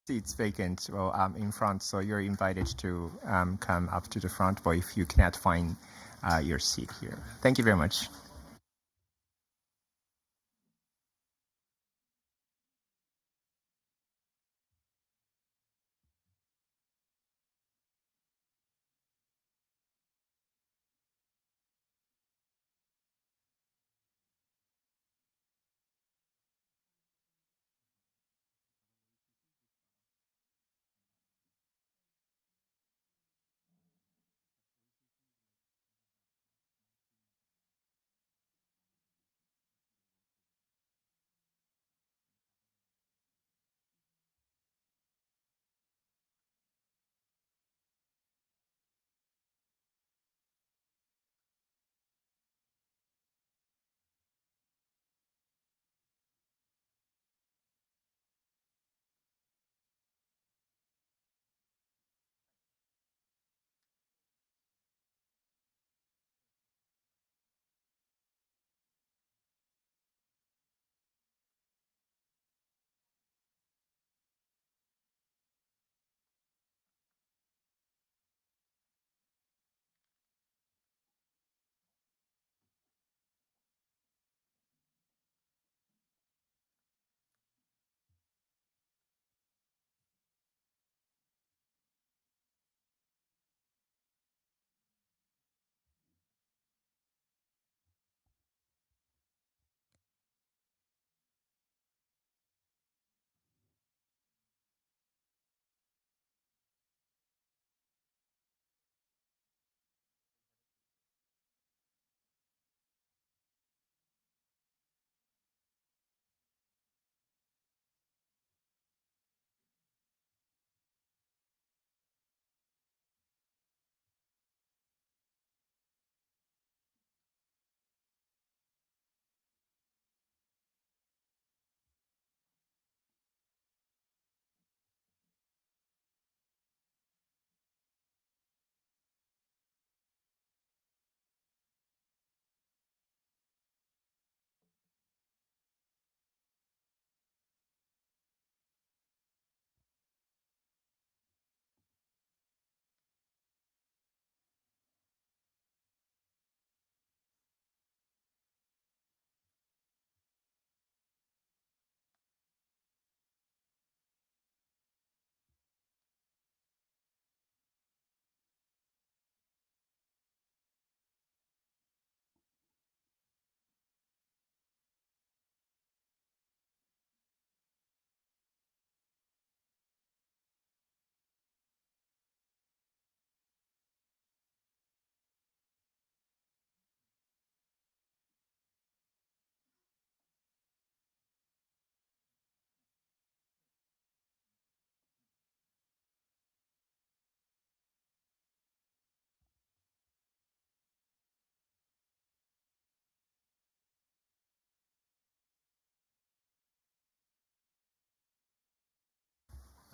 seats vacant, well, in front, so you're invited to come up to the front, but if you cannot find your seat here. Thank you very much.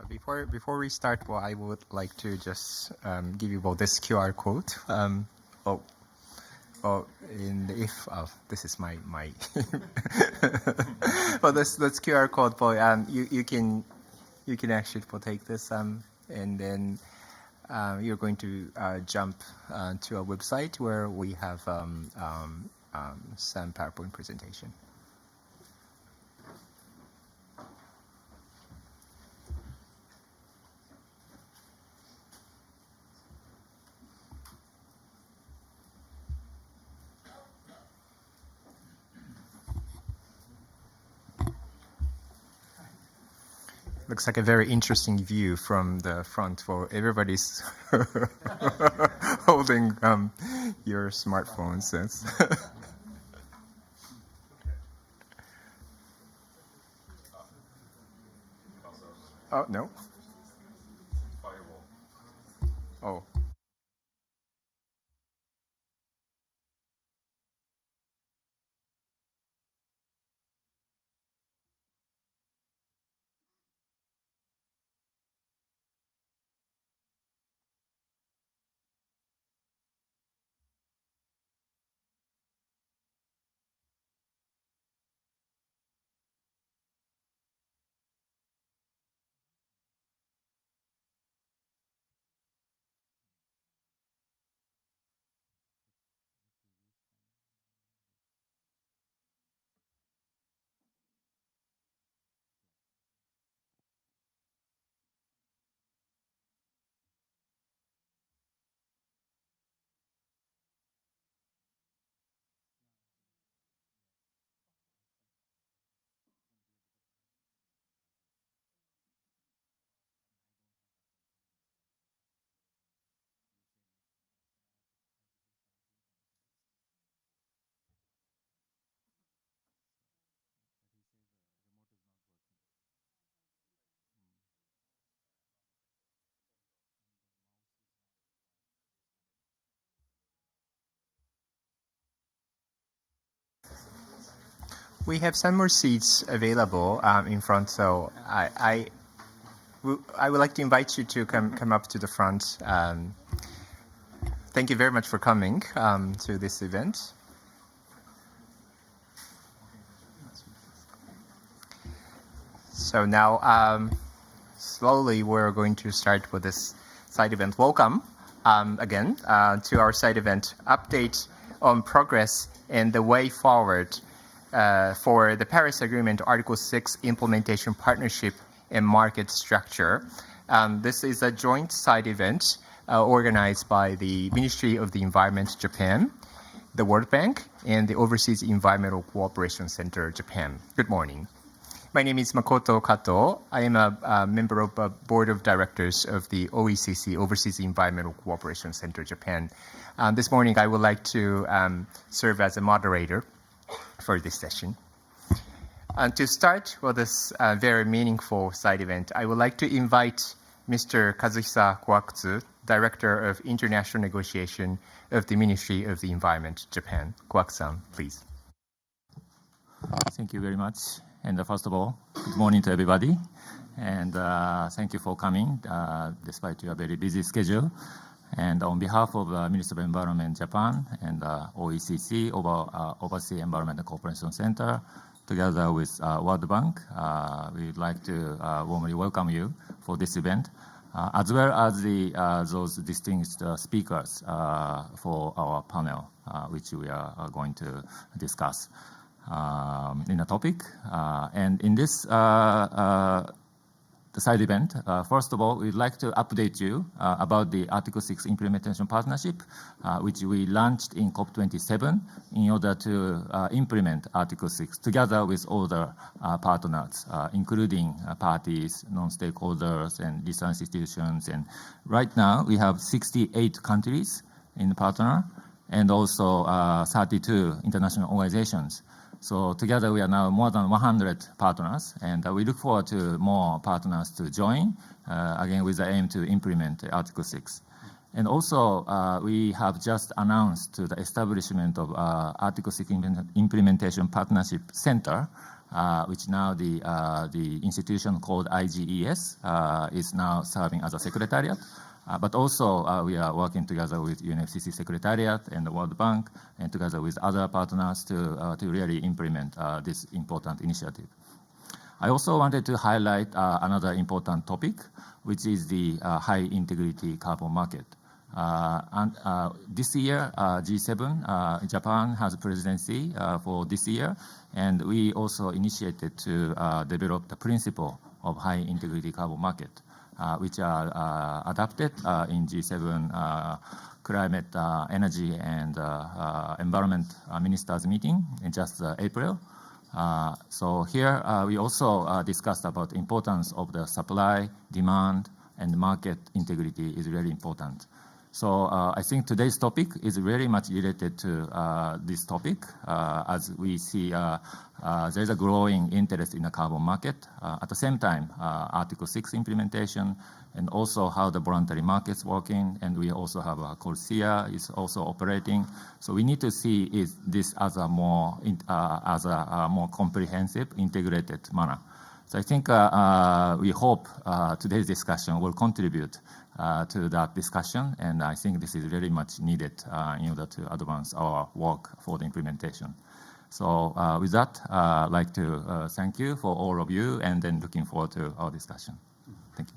Before we start, well, I would like to just give you well, this QR code. Oh, well, if this is my well, this QR code, boy, you can actually take this and then you're going to jump to a website where we have some PowerPoint presentation. Looks like a very interesting view from the front for everybody's holding your smartphones. Oh, no. Oh. We have some more seats available in front, so I would like to invite you to come up to the front. Thank you very much for coming to this event. So now, slowly, we're going to start with this side event. Welcome again to our side event update on progress and the way forward for the Paris Agreement Article 6 Implementation Partnership and Market Structure. This is a joint side event organized by the Ministry of the Environment, Japan, the World Bank, and the Overseas Environmental Cooperation Center, Japan. Good morning. My name is Makoto Kato. I am a member of the Board of Directors of the OECC, Overseas Environmental Cooperation Center, Japan. This morning, I would like to serve as a moderator for this session. To start with this very meaningful side event, I would like to invite Mr. Kazuhisa Koakutsu, Director of International Negotiation of the Ministry of the Environment, Japan. Koakutsu-san, please. Thank you very much. And first of all, good morning to everybody. And thank you for coming, despite your very busy schedule. And on behalf of the Ministry of Environment Japan and OECC, Overseas Environment Cooperation Center, together with World Bank, we would like to warmly welcome you for this event, as well as those distinguished speakers for our panel, which we are going to discuss in a topic. And in this the side event, first of all, we'd like to update you about the Article 6 Implementation Partnership, which we launched in COP27 in order to implement Article 6 together with other partners, including parties, non-stakeholders, and research institutions. And right now, we have 68 countries in the partner and also 32 international organizations. So together we are now more than 100 partners, and we look forward to more partners to join, again with the aim to implement Article 6. And also we have just announced the establishment of Article 6 Implementation Partnership Center, which now the institution called IGES is now serving as a secretariat. But also we are working together with UNFCCC Secretariat and the World Bank and together with other partners to really implement this important initiative. I also wanted to highlight another important topic, which is the high integrity carbon market. This year, G7, Japan has presidency for this year, and we also initiated to develop the principle of high integrity carbon market, which are adopted in G7 Climate, Energy, and Environment Ministers meeting in just April. So here we also discussed about the importance of the supply, demand, and market integrity is really important. So I think today's topic is very much related to this topic, as we see there's a growing interest in the carbon market. At the same time, Article 6 implementation and also how the voluntary market's working, and we also have Corsia is also operating. So we need to see this as a more comprehensive, integrated manner. So I think we hope today's discussion will contribute to that discussion, and I think this is very much needed in order to advance our work for the implementation. So with that, I'd like to thank you for all of you, and then looking forward to our discussion. Thank you.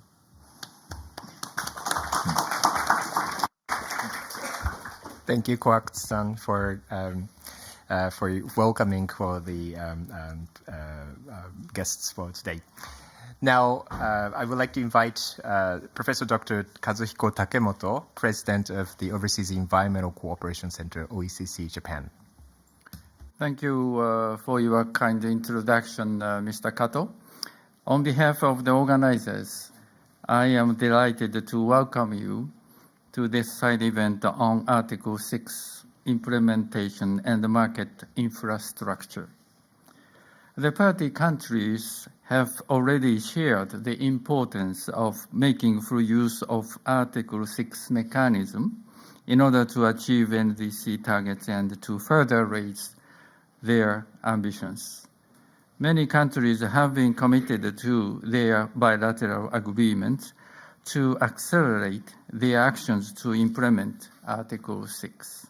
Thank you, Koakutsu-san, for welcoming for the guests for today. Now, I would like to invite Professor Dr. Kazuhiko Takemoto, President of the Overseas Environmental Cooperation Center, OECC, Japan. Thank you for your kind introduction, Mr. Kato. On behalf of the organizers, I am delighted to welcome you to this side event on Article 6 implementation and market infrastructure. The party countries have already shared the importance of making full use of Article 6 mechanism in order to achieve NDC targets and to further raise their ambitions. many countries have been committed to their bilateral agreements to accelerate their actions to implement Article 6.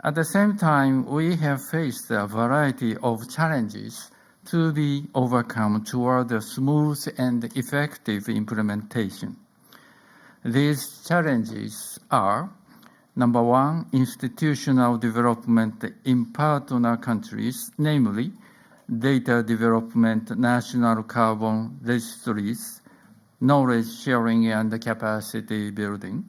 At the same time, we have faced a variety of challenges to be overcome toward a smooth and effective implementation. These challenges are: number one, institutional development in partner countries, namely data development, national carbon registries, knowledge sharing, and capacity building.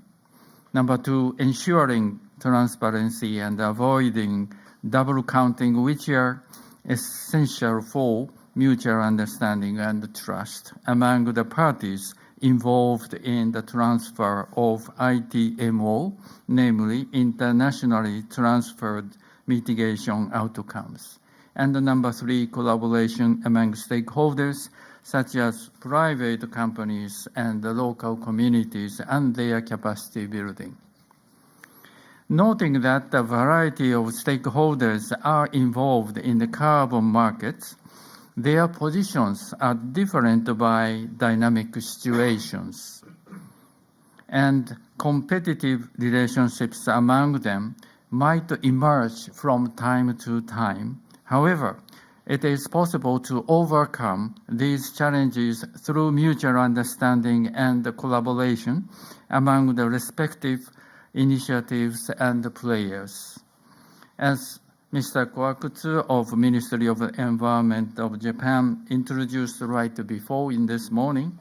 Number two, ensuring transparency and avoiding double counting, which are essential for mutual understanding and trust among the parties involved in the transfer of ITMO, namely internationally transferred mitigation outcomes. And number three, collaboration among stakeholders such as private companies and the local communities and their capacity building. Noting that a variety of stakeholders are involved in the carbon markets, their positions are different by dynamic situations, and competitive relationships among them might emerge from time to time. However, it is possible to overcome these challenges through mutual understanding and collaboration among the respective initiatives and players. As Mr. Kawakutsu of Ministry of Environment of Japan introduced right before in this morning,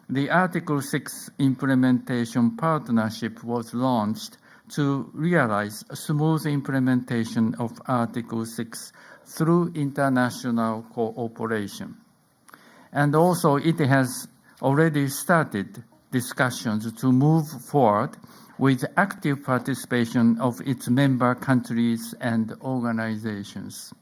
the Article 6 Implementation Partnership was launched to realize a smooth implementation of Article 6 through international cooperation. And also it has already started discussions to move forward with active participation of its member countries and organizations.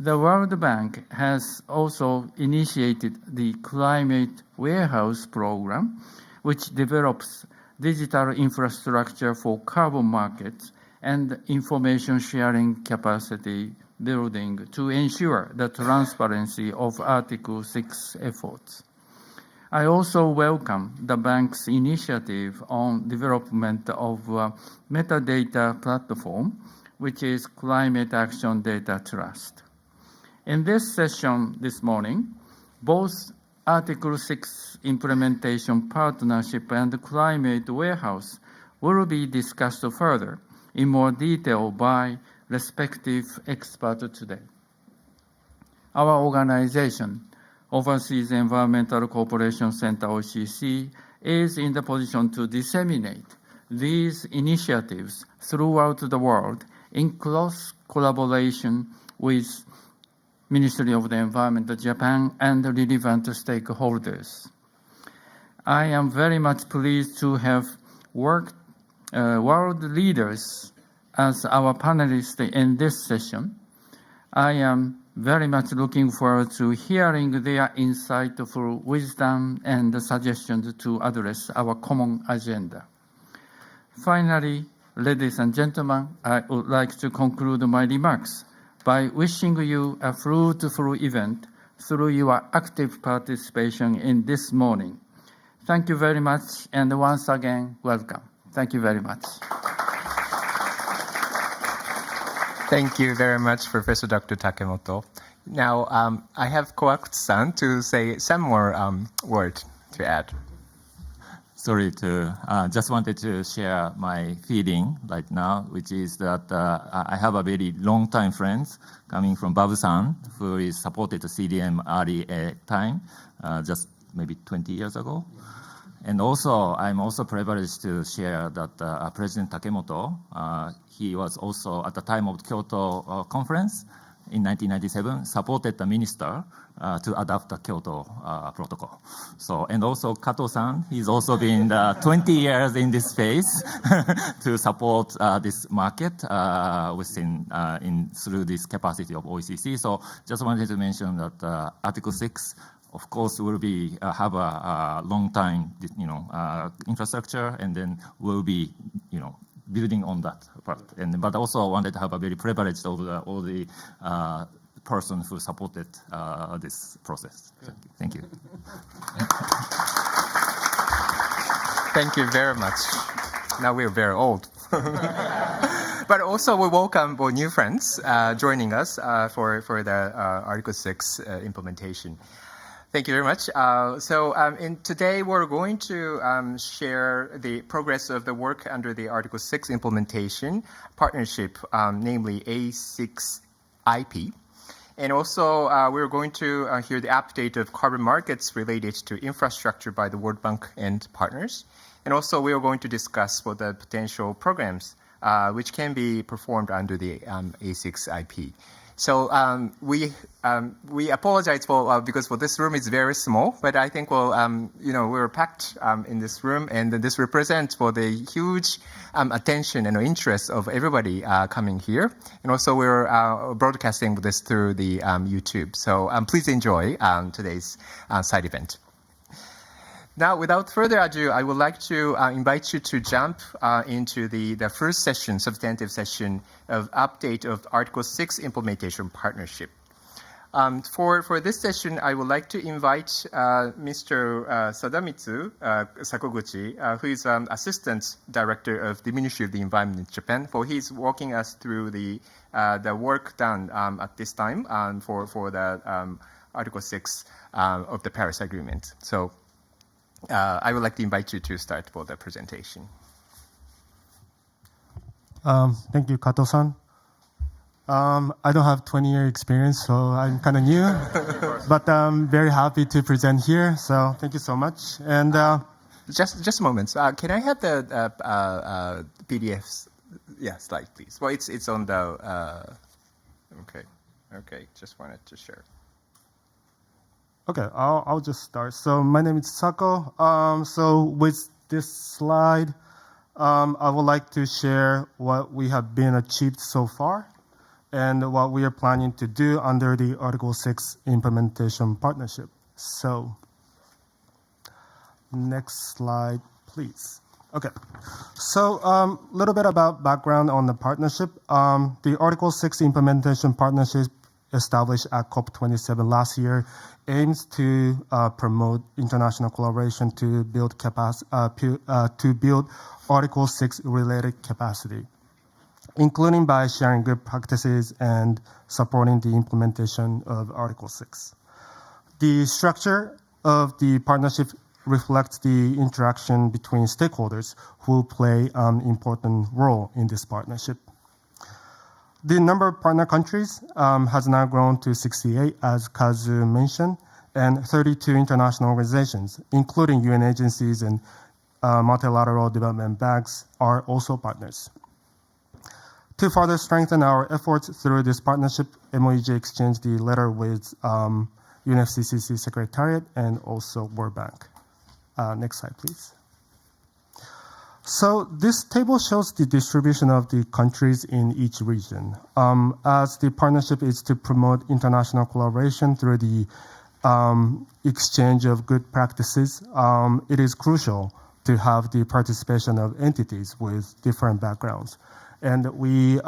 The World Bank has also initiated the Climate Warehouse Program, which develops digital infrastructure for carbon markets and information sharing capacity building to ensure the transparency of Article 6 efforts. I also welcome the bank's initiative on development of a metadata platform, which is Climate Action Data Trust. In this session this morning, both Article 6 Implementation Partnership and Climate Warehouse will be discussed further in more detail by respective experts today. Our organization, Overseas Environmental Cooperation Center, OECC, is in the position to disseminate these initiatives throughout the world in close collaboration with Ministry of the Environment of Japan and relevant stakeholders. I am very much pleased to have worked world leaders as our panelists in this session. I am very much looking forward to hearing their insightful wisdom and suggestions to address our common agenda. Finally, ladies and gentlemen, I would like to conclude my remarks by wishing you a fruitful event through your active participation in this morning. Thank you very much, and once again, welcome. Thank you very much. Thank you very much, Professor Dr. Takemoto. Now, I have Kawakutsu-san to say some more words to add. Sorry just wanted to share my feeling right now, which is that I have a very long time friends coming from Babu-san, who is supported the CDM early time, just maybe 20 years ago. And also, I'm also privileged to share that President Takemoto, he was also at the time of the Kyoto conference in 1997, supported the minister to adopt the Kyoto protocol. So, and also Kato-san, he's also been 20 years in this space to support this market through this capacity of OECC. So, just wanted to mention that Article 6, of course, will be have a long time, infrastructure, and then will be, building on that part. But also wanted to have a very privileged over all the person who supported this process. Thank you. Thank you very much. Now we're very old. But also we welcome our new friends joining us for the Article 6 implementation. Thank you very much. Today we're going to share the progress of the work under the Article 6 implementation partnership, namely A6IP. And also we're going to hear the update of carbon markets related to infrastructure by the World Bank and partners. And also we are going to discuss what the potential programs which can be performed under the A6IP. So we apologize for because this room is very small, but I think we're packed in this room, and this represents for the huge attention and interest of everybody coming here, and also we're broadcasting this through the YouTube. So please enjoy today's side event. Now, without further ado, I would like to invite you to jump into the first session, substantive session of update of Article 6 implementation partnership. For this session, I would like to invite Mr. Sadamitsu Sakoguchi, who is Assistant Director of the Ministry of the Environment in Japan, for he's walking us through the work done at this time for the Article 6 of the Paris Agreement. So. I would like to invite you to start for the presentation. Thank you, Kato-san. I don't have 20-year experience, so I'm kind of new, but I'm very happy to present here. So thank you so much. And just a moment. Can I have the PDFs? Yeah, slide, please. Well, it's on the. Okay. Just wanted to share. Okay, I'll just start. So my name is Sako. So with this slide, I would like to share what we have been achieved so far and what we are planning to do under the Article 6 implementation partnership. So next slide, please. Okay, so a little bit about background on the partnership. The Article 6 implementation partnership established at COP27 last year aims to promote international collaboration to build Article 6 related capacity, including by sharing good practices and supporting the implementation of Article 6. The structure of the partnership reflects the interaction between stakeholders who play an important role in this partnership. The number of partner countries has now grown to 68, as Kazu mentioned, and 32 international organizations, including UN agencies and multilateral development banks, are also partners. To further strengthen our efforts through this partnership, MOEJ exchanged the letter with UNFCCC Secretariat and also World Bank. Next slide, please. So this table shows the distribution of the countries in each region. As the partnership is to promote international collaboration through the exchange of good practices, it is crucial to have the participation of entities with different backgrounds. And we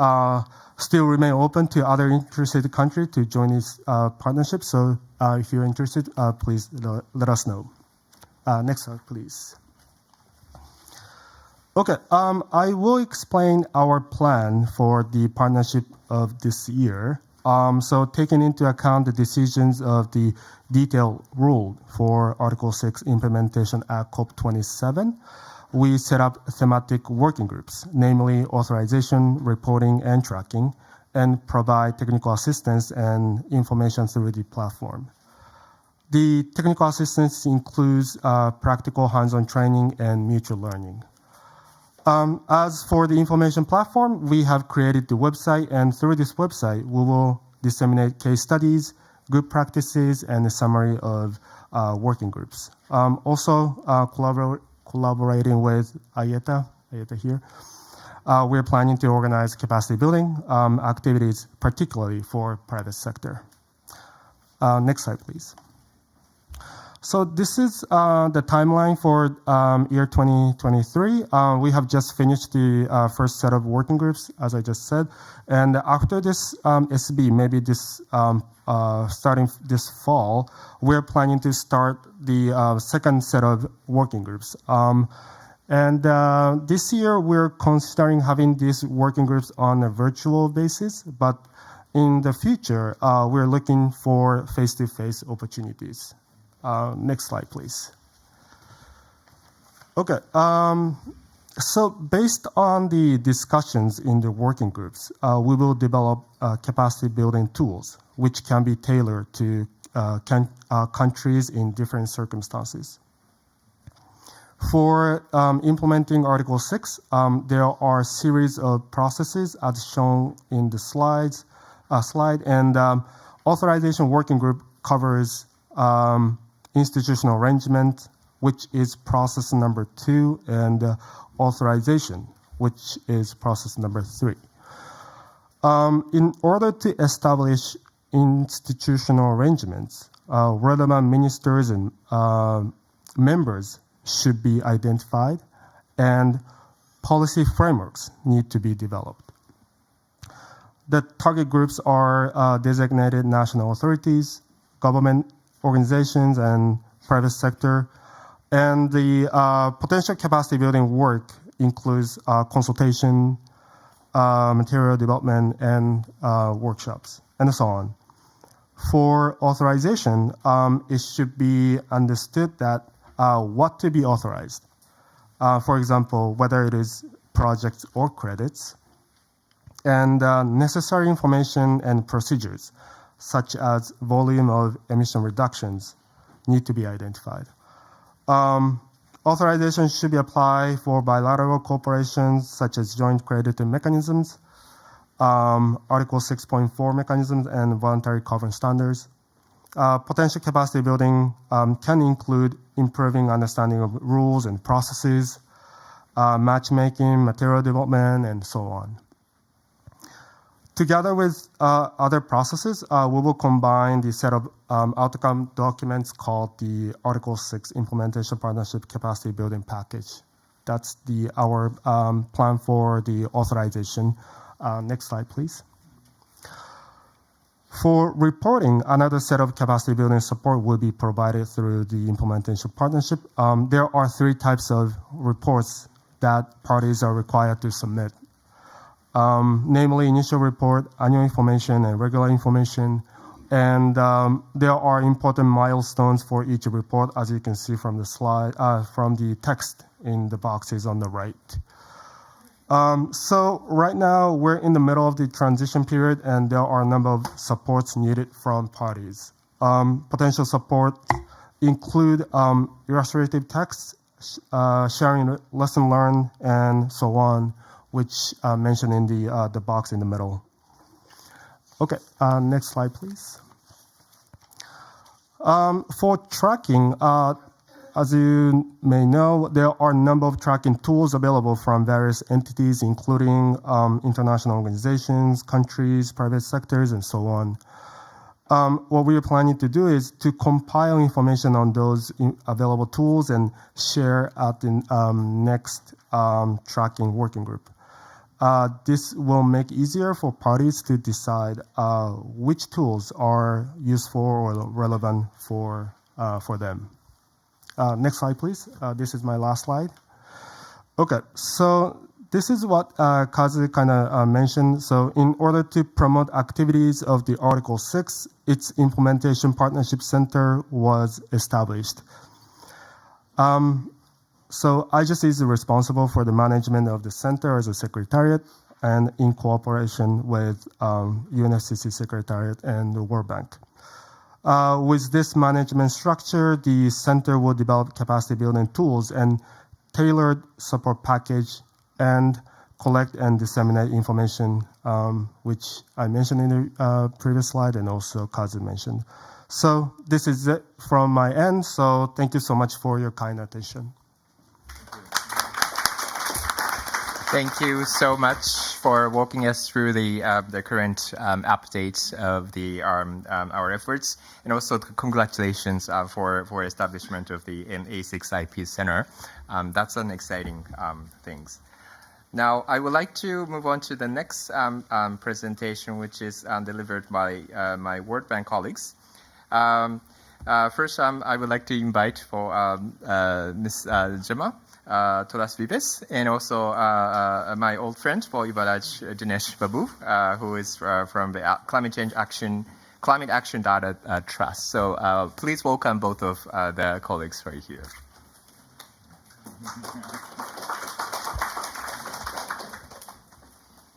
still remain open to other interested countries to join this partnership. So if you're interested, please let us know. Next slide, please. Okay, I will explain our plan for the partnership of this year. So taking into account the decisions of the detailed rule for Article 6 implementation at COP27, we set up thematic working groups, namely authorization, reporting, and tracking, and provide technical assistance and information through the platform. The technical assistance includes practical hands-on training and mutual learning. As for the information platform, we have created the website, and through this website, we will disseminate case studies, good practices, and a summary of working groups. Also, collaborating with Ayeta here, we're planning to organize capacity building activities, particularly for private sector. Next slide, please. So this is the timeline for year 2023. We have just finished the first set of working groups, as I just said. And after this SB, maybe this starting this fall, we're planning to start the second set of working groups. And this year, we're considering having these working groups on a virtual basis, but in the future, we're looking for face-to-face opportunities. Next slide, please. Okay, so based on the discussions in the working groups, we will develop capacity building tools, which can be tailored to countries in different circumstances. For implementing Article 6, there are a series of processes as shown in the slide, and authorization working group covers institutional arrangement, which is process number 2, and authorization, which is process number 3. In order to establish institutional arrangements, relevant ministers and members should be identified, and policy frameworks need to be developed. The target groups are designated national authorities, government organizations, and private sector. And the potential capacity building work includes consultation, material development, and workshops, and so on. For authorization, it should be understood that what to be authorized. For example, whether it is projects or credits, and necessary information and procedures, such as volume of emission reductions, need to be identified. Authorization should be applied for bilateral cooperations, such as joint crediting mechanisms, Article 6.4 mechanisms, and voluntary carbon standards. Potential capacity building can include improving understanding of rules and processes, matchmaking, material development, and so on. Together with other processes, we will combine the set of outcome documents called the Article 6 Implementation Partnership Capacity Building Package. That's our plan for the authorization. Next slide, please. For reporting, another set of capacity building support will be provided through the implementation partnership. There are 3 types of reports that parties are required to submit. Namely, initial report, annual information, and regular information. And there are important milestones for each report, as you can see from the slide, from the text in the boxes on the right. So right now, we're in the middle of the transition period, and there are a number of supports needed from parties. Potential support include illustrative texts, sharing lesson learned, and so on, which mentioned in the box in the middle. Okay, next slide, please. For tracking, as you may know, there are a number of tracking tools available from various entities, including international organizations, countries, private sectors, and so on. What we are planning to do is to compile information on those available tools and share at the next tracking working group. This will make it easier for parties to decide which tools are useful or relevant for them. Next slide, please. This is my last slide. Okay, so this is what Kazu kind of mentioned. So in order to promote activities of the Article 6, its Implementation Partnership Center was established. So IJUST is responsible for the management of the center as a secretariat, and in cooperation with UNFCCC Secretariat and the World Bank. With this management structure, the center will develop capacity building tools and tailored support package, and collect and disseminate information, which I mentioned in the previous slide, and also Kazu mentioned. So this is it from my end. So thank you so much for your kind attention. Thank you so much for walking us through the current updates of our efforts, and also congratulations for establishment of the A6 IP Center. That's an exciting things. Now, I would like to move on to the next presentation, which is delivered by my World Bank colleagues. First, I would like to invite for Ms. Gemma Toras Vives, and also my old friend for Ibaraj Dinesh Babu, who is from the Climate Action Data Trust. So please welcome both of the colleagues right here.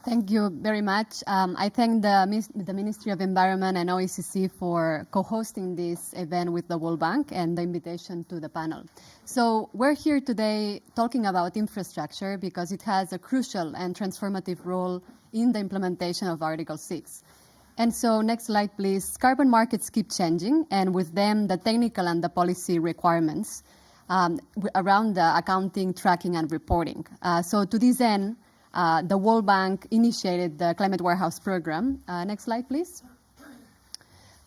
Thank you very much. I thank the Ministry of Environment and OECC for co-hosting this event with the World Bank and the invitation to the panel. So we're here today talking about infrastructure because it has a crucial and transformative role in the implementation of Article 6. And so next slide, please. Carbon markets keep changing, and with them, the technical and the policy requirements around the accounting, tracking, and reporting. So to this end, the World Bank initiated the Climate Warehouse Program. Next slide, please.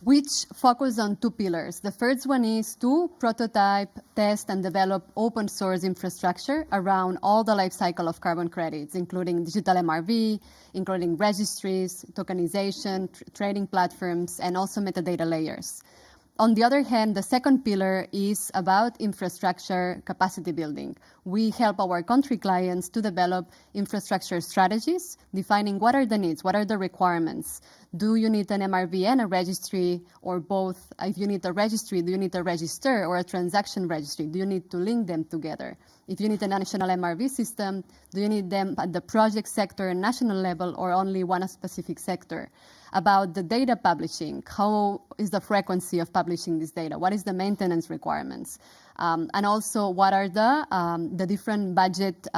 Which focus on two pillars. The first one is to prototype, test, and develop open source infrastructure around all the life cycle of carbon credits, including digital MRV, including registries, tokenization, trading platforms, and also metadata layers. On the other hand, the second pillar is about infrastructure capacity building. We help our country clients to develop infrastructure strategies, defining what are the needs, what are the requirements. Do you need an MRV and a registry, or both? If you need a registry, do you need a register or a transaction registry? Do you need to link them together? If you need a national MRV system, do you need them at the project sector and national level, or only one specific sector? About the data publishing, how is the frequency of publishing this data? What is the maintenance requirements? And also, what are the different budget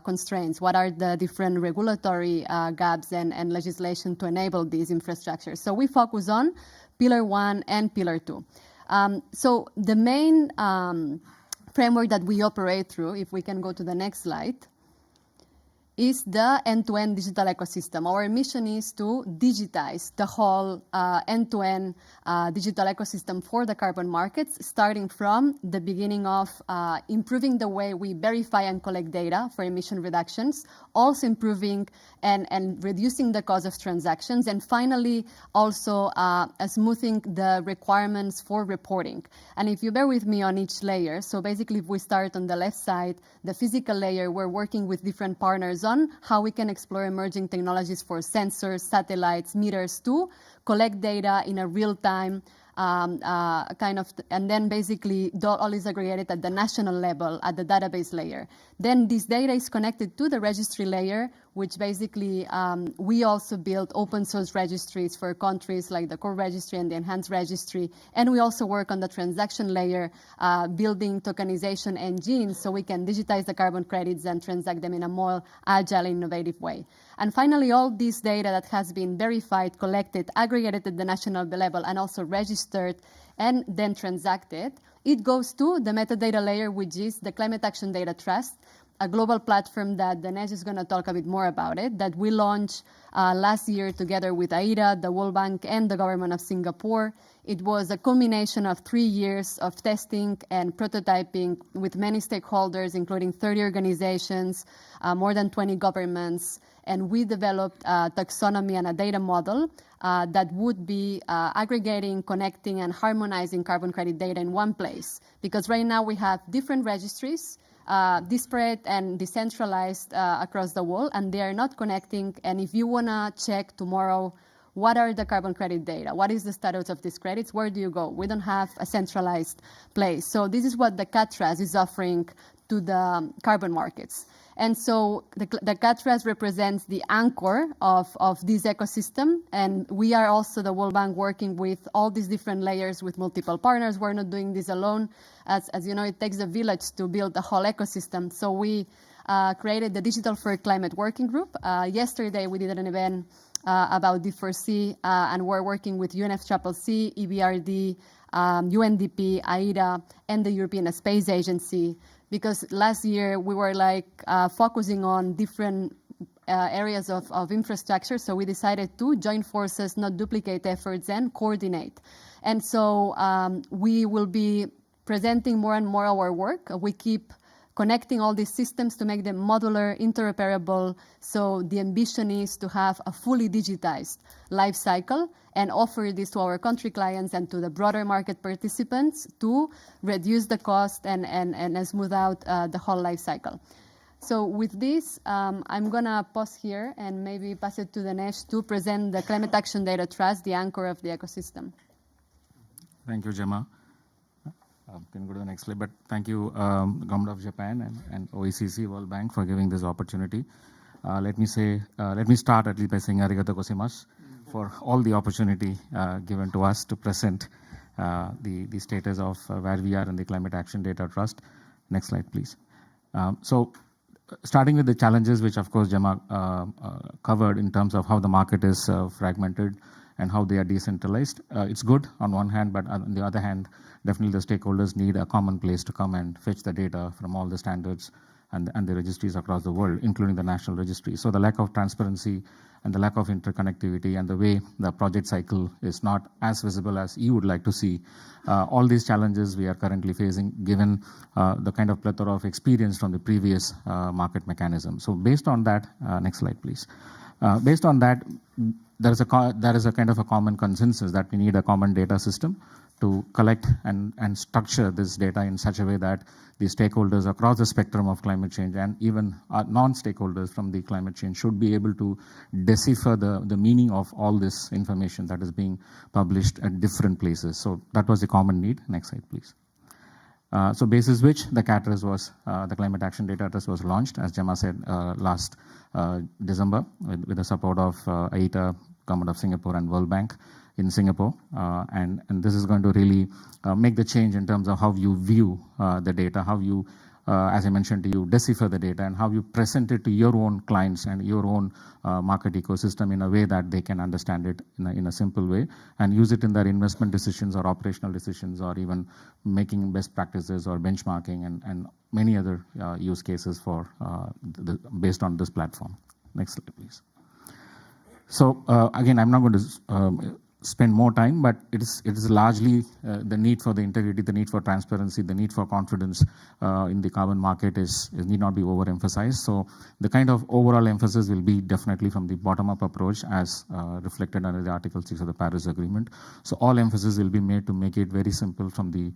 constraints? What are the different regulatory gaps and legislation to enable these infrastructures? So we focus on Pillar 1 and Pillar 2. So the main framework that we operate through, if we can go to the next slide, is the end-to-end digital ecosystem. Our mission is to digitize the whole end-to-end digital ecosystem for the carbon markets, starting from the beginning of improving the way we verify and collect data for emission reductions, also improving and reducing the cost of transactions, and finally also smoothing the requirements for reporting. And if you bear with me on each layer, so basically if we start on the left side, the physical layer, we're working with different partners on how we can explore emerging technologies for sensors, satellites, meters to collect data in a real-time and then basically all is aggregated at the national level at the database layer. Then this data is connected to the registry layer, which basically we also build open source registries for countries like the core registry and the enhanced registry. And we also work on the transaction layer, building tokenization engines so we can digitize the carbon credits and transact them in a more agile, innovative way. And finally, all this data that has been verified, collected, aggregated at the national level, and also registered and then transacted, it goes to the metadata layer, which is the Climate Action Data Trust, a global platform that Dinesh is going to talk a bit more about it, that we launched last year together with AIDA, the World Bank, and the government of Singapore. It was a culmination of 3 years of testing and prototyping with many stakeholders, including 30 organizations, more than 20 governments, and we developed a taxonomy and a data model that would be aggregating, connecting, and harmonizing carbon credit data in one place. Because right now we have different registries, disparate and decentralized across the world, and they are not connecting. And if you want to check tomorrow, what are the carbon credit data? What is the status of these credits? Where do you go? We don't have a centralized place. So this is what the CATRAS is offering to the carbon markets. And so the CATRAS represents the anchor of this ecosystem. And we are also, the World Bank, working with all these different layers with multiple partners. We're not doing this alone. As you know, it takes a village to build the whole ecosystem. So we created the Digital for Climate Working Group. Yesterday, we did an event about D4C, and we're working with UNFCCC, EBRD, UNDP, AIDA, and the European Space Agency. Because last year we were focusing on different areas of infrastructure. So we decided to join forces, not duplicate efforts, and coordinate. And so we will be presenting more and more our work. We keep connecting all these systems to make them modular, interoperable. So the ambition is to have a fully digitized life cycle and offer this to our country clients and to the broader market participants to reduce the cost and smooth out the whole life cycle. So with this, I'm going to pause here and maybe pass it to Dinesh to present the Climate Action Data Trust, the anchor of the ecosystem. Thank you, Gemma. Can you go to the next slide? But thank you, Government of Japan and OECC, World Bank, for giving this opportunity. Let me start at least by saying arigato gozaimasu for all the opportunity given to us to present the status of where we are in the Climate Action Data Trust. Next slide, please. So, starting with the challenges, which of course Gemma covered in terms of how the market is fragmented and how they are decentralized. It's good on one hand, but on the other hand, definitely the stakeholders need a common place to come and fetch the data from all the standards and the registries across the world, including the national registry. So the lack of transparency and the lack of interconnectivity and the way the project cycle is not as visible as you would like to see. All these challenges we are currently facing, given the kind of plethora of experience from the previous market mechanism. So based on that, next slide, please. Based on that, there is a kind of a common consensus that we need a common data system to collect and structure this data in such a way that the stakeholders across the spectrum of climate change and even non-stakeholders from the climate change should be able to decipher the meaning of all this information that is being published at different places. So that was the common need. Next slide, please. So basis which the CATRAS was, the Climate Action Data Trust was launched, as Gemma said, last December with the support of AITA, Government of Singapore and World Bank in Singapore. And this is going to really make the change in terms of how you view the data, how you, as I mentioned to you, decipher the data and how you present it to your own clients and your own market ecosystem in a way that they can understand it in a simple way and use it in their investment decisions or operational decisions or even making best practices or benchmarking and many other use cases for based on this platform. Next slide, please. So again, I'm not going to spend more time, but it is largely the need for the integrity, the need for transparency, the need for confidence in the carbon market need not be overemphasized. So the kind of overall emphasis will be definitely from the bottom-up approach as reflected under the Article 6 of the Paris Agreement. So all emphasis will be made to make it very simple from the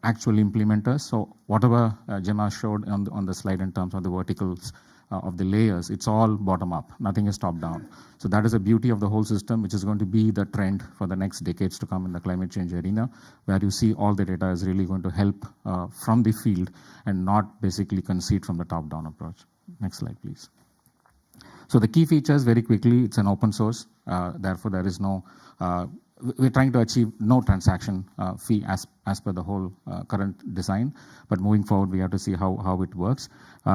actual implementers. So whatever Gemma showed on the slide in terms of the verticals of the layers, it's all bottom up, nothing is top down. So that is the beauty of the whole system, which is going to be the trend for the next decades to come in the climate change arena, where you see all the data is really going to help from the field and not basically concede from the top down approach. Next slide, please. So the key features very quickly, it's an open source, therefore there is no, we're trying to achieve no transaction fee as per the whole current design, but moving forward we have to see how it works.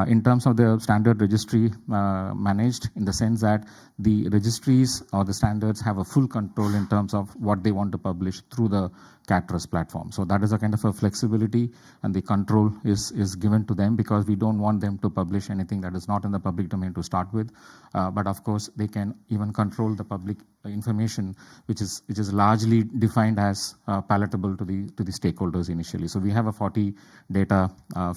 In terms of the standard registry managed, in the sense that the registries or the standards have a full control in terms of what they want to publish through the CATRAS platform. So that is a kind of a flexibility and the control is given to them because we don't want them to publish anything that is not in the public domain to start with. But of course, they can even control the public information, which is largely defined as palatable to the stakeholders initially. So we have a 40 data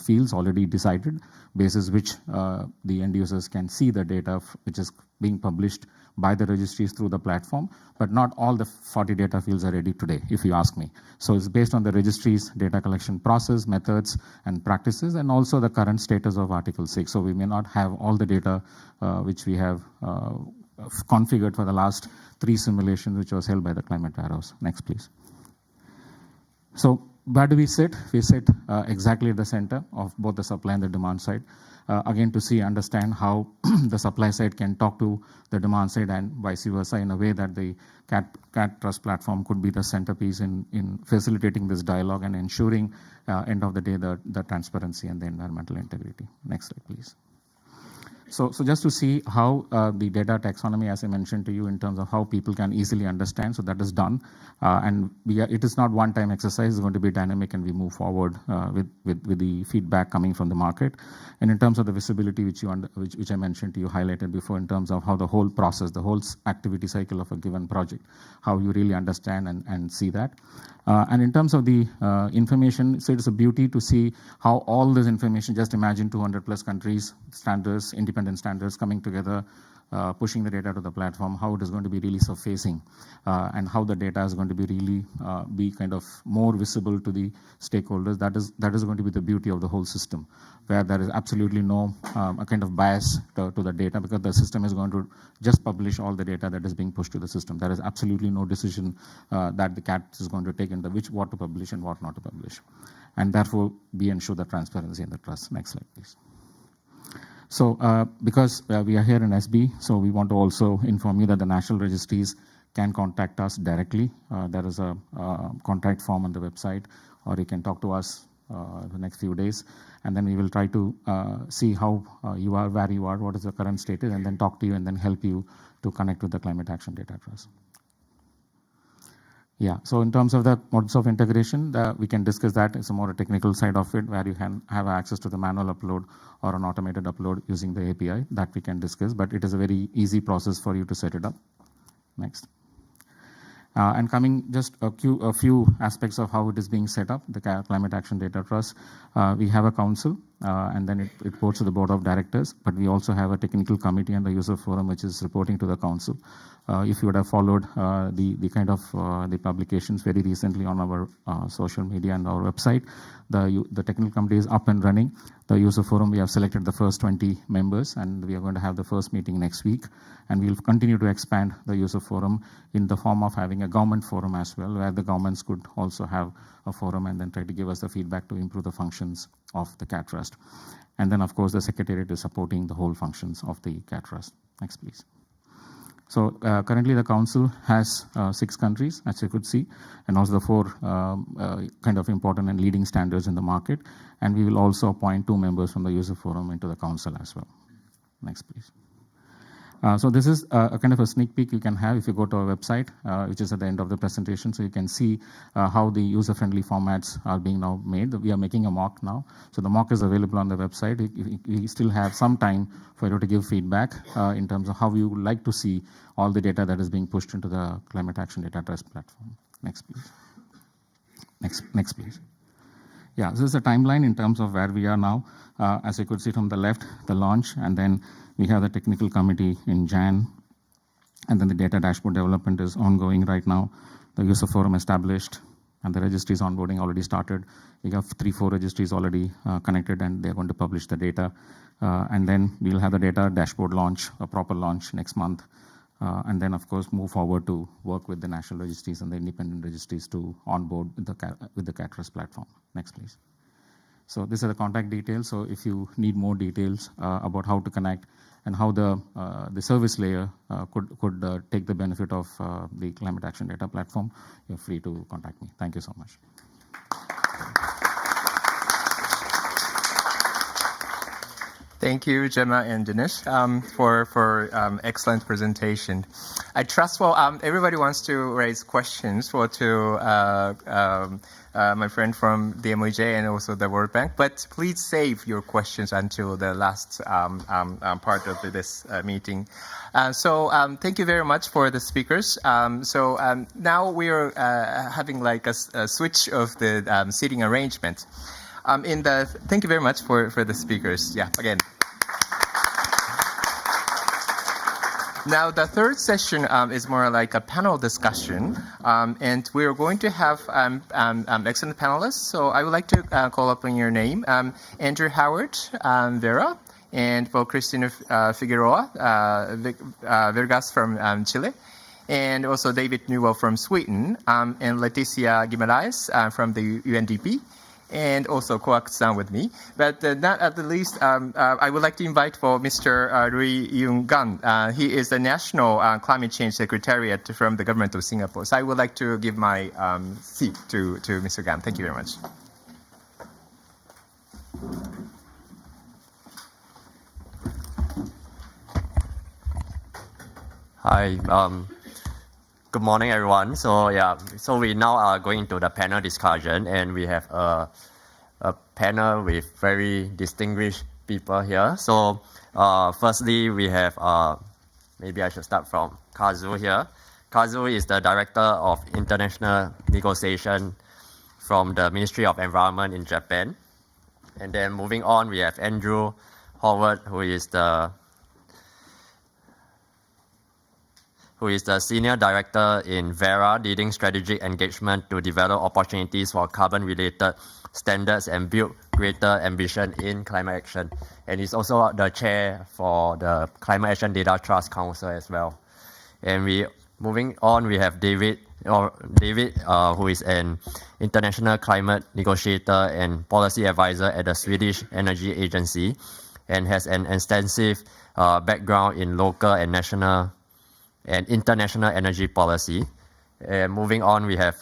fields already decided, basis which the end users can see the data which is being published by the registries through the platform, but not all the 40 data fields are ready today, if you ask me. So it's based on the registries, data collection process, methods, and practices, and also the current status of Article 6. So we may not have all the data which we have configured for the last 3 simulations, which was held by the climate arrows. Next, please. So where do we sit? We sit exactly at the center of both the supply and the demand side. Again, to understand how the supply side can talk to the demand side and vice versa in a way that the CATRAS platform could be the centerpiece in facilitating this dialogue and ensuring, end of the day, the transparency and the environmental integrity. Next slide, please. So just to see how the data taxonomy, as I mentioned to you, in terms of how people can easily understand, so that is done. And it is not one-time exercise, it's going to be dynamic, and we move forward with the feedback coming from the market. And in terms of the visibility, which I mentioned to you, highlighted before, in terms of how the whole process, the whole activity cycle of a given project, how you really understand and see that. And in terms of the information, so it's a beauty to see how all this information, just imagine 200 plus countries, standards, independent standards coming together, pushing the data to the platform, how it is going to be really surfacing, and how the data is going to be really be kind of more visible to the stakeholders. That is going to be the beauty of the whole system, where there is absolutely no a kind of bias to the data, because the system is going to just publish all the data that is being pushed to the system. There is absolutely no decision that the CAT is going to take into what to publish and what not to publish. And therefore, we ensure the transparency and the trust. Next slide, please. So because we are here in SB, so we want to also inform you that the national registries can contact us directly. There is a contact form on the website, or you can talk to us the next few days, and then we will try to see how you are, where you are, what is the current status, and then talk to you and then help you to connect with the Climate Action Data Trust. Yeah, so in terms of the modes of integration, we can discuss that. It's a more technical side of it, where you can have access to the manual upload or an automated upload using the API. That we can discuss, but it is a very easy process for you to set it up. Next. And coming just a few aspects of how it is being set up, the Climate Action Data Trust. We have a council, and then it reports to the board of directors, but we also have a technical committee and the user forum, which is reporting to the council. If you would have followed the kind of the publications very recently on our social media and our website, the technical committee is up and running. The user forum, we have selected the first 20 members, and we are going to have the first meeting next week. And we'll continue to expand the user forum in the form of having a government forum as well, where the governments could also have a forum and then try to give us the feedback to improve the functions of the CAT Trust. And then, of course, the Secretariat is supporting the whole functions of the CAT Trust. Next, please. So currently the council has 6 countries, as you could see, and also the 4 kind of important and leading standards in the market. And we will also appoint 2 members from the user forum into the council as well. Next, please. So this is a kind of a sneak peek you can have if you go to our website, which is at the end of the presentation. So you can see how the user-friendly formats are being now made. We are making a mock now. So the mock is available on the website. We still have some time for you to give feedback in terms of how you would like to see all the data that is being pushed into the Climate Action Data Trust platform. Next, please. Next, please. Yeah, this is a timeline in terms of where we are now. As you could see from the left, the launch, and then we have the technical committee in Jan, and then the data dashboard development is ongoing right now. The user forum established, and the registries onboarding already started. We have 3-4 registries already connected, and they're going to publish the data. And then we'll have the data dashboard launch, a proper launch next month. And then, of course, move forward to work with the national registries and the independent registries to onboard with the CAT Trust platform. Next, please. So this is the contact details. So if you need more details about how to connect and how the service layer could take the benefit of the Climate Action Data Platform, you're free to contact me. Thank you so much. Thank you, Gemma and Dinesh, for excellent presentation. I trust everybody wants to raise questions to my friend from the MOJ and also the World Bank, but please save your questions until the last part of this meeting. So thank you very much for the speakers. So now we are having like a switch of the seating arrangement. Thank you very much for the speakers. Yeah, again. Now, the third session is more like a panel discussion, and we're going to have excellent panelists. So I would like to call upon your name, Andrew Howard, Verra, and Cristina Figueroa, Vergas from Chile, and also David Newell from Sweden, and Leticia Guimaraes from the UNDP. And also Koak-san with me. But not at the least, I would like to invite for Mr. Rui Yung Gan. He is the National Climate Change Secretariat from the Government of Singapore. So I would like to give my seat to Mr. Gan. Thank you very much. Hi. Good morning, everyone. So we now are going to the panel discussion, and we have a panel with very distinguished people here. So firstly, we have maybe I should start from Kazu here. Kazu is the Director of International Negotiation from the Ministry of Environment in Japan. And then moving on, we have Andrew Howard, who is the Senior Director in Verra, leading strategic engagement to develop opportunities for carbon-related standards and build greater ambition in climate action. And he's also the chair for the Climate Action Data Trust Council as well. And moving on, we have David, who is an international climate negotiator and policy advisor at the Swedish Energy Agency, and has an extensive background in local and national and international energy policy. And moving on, we have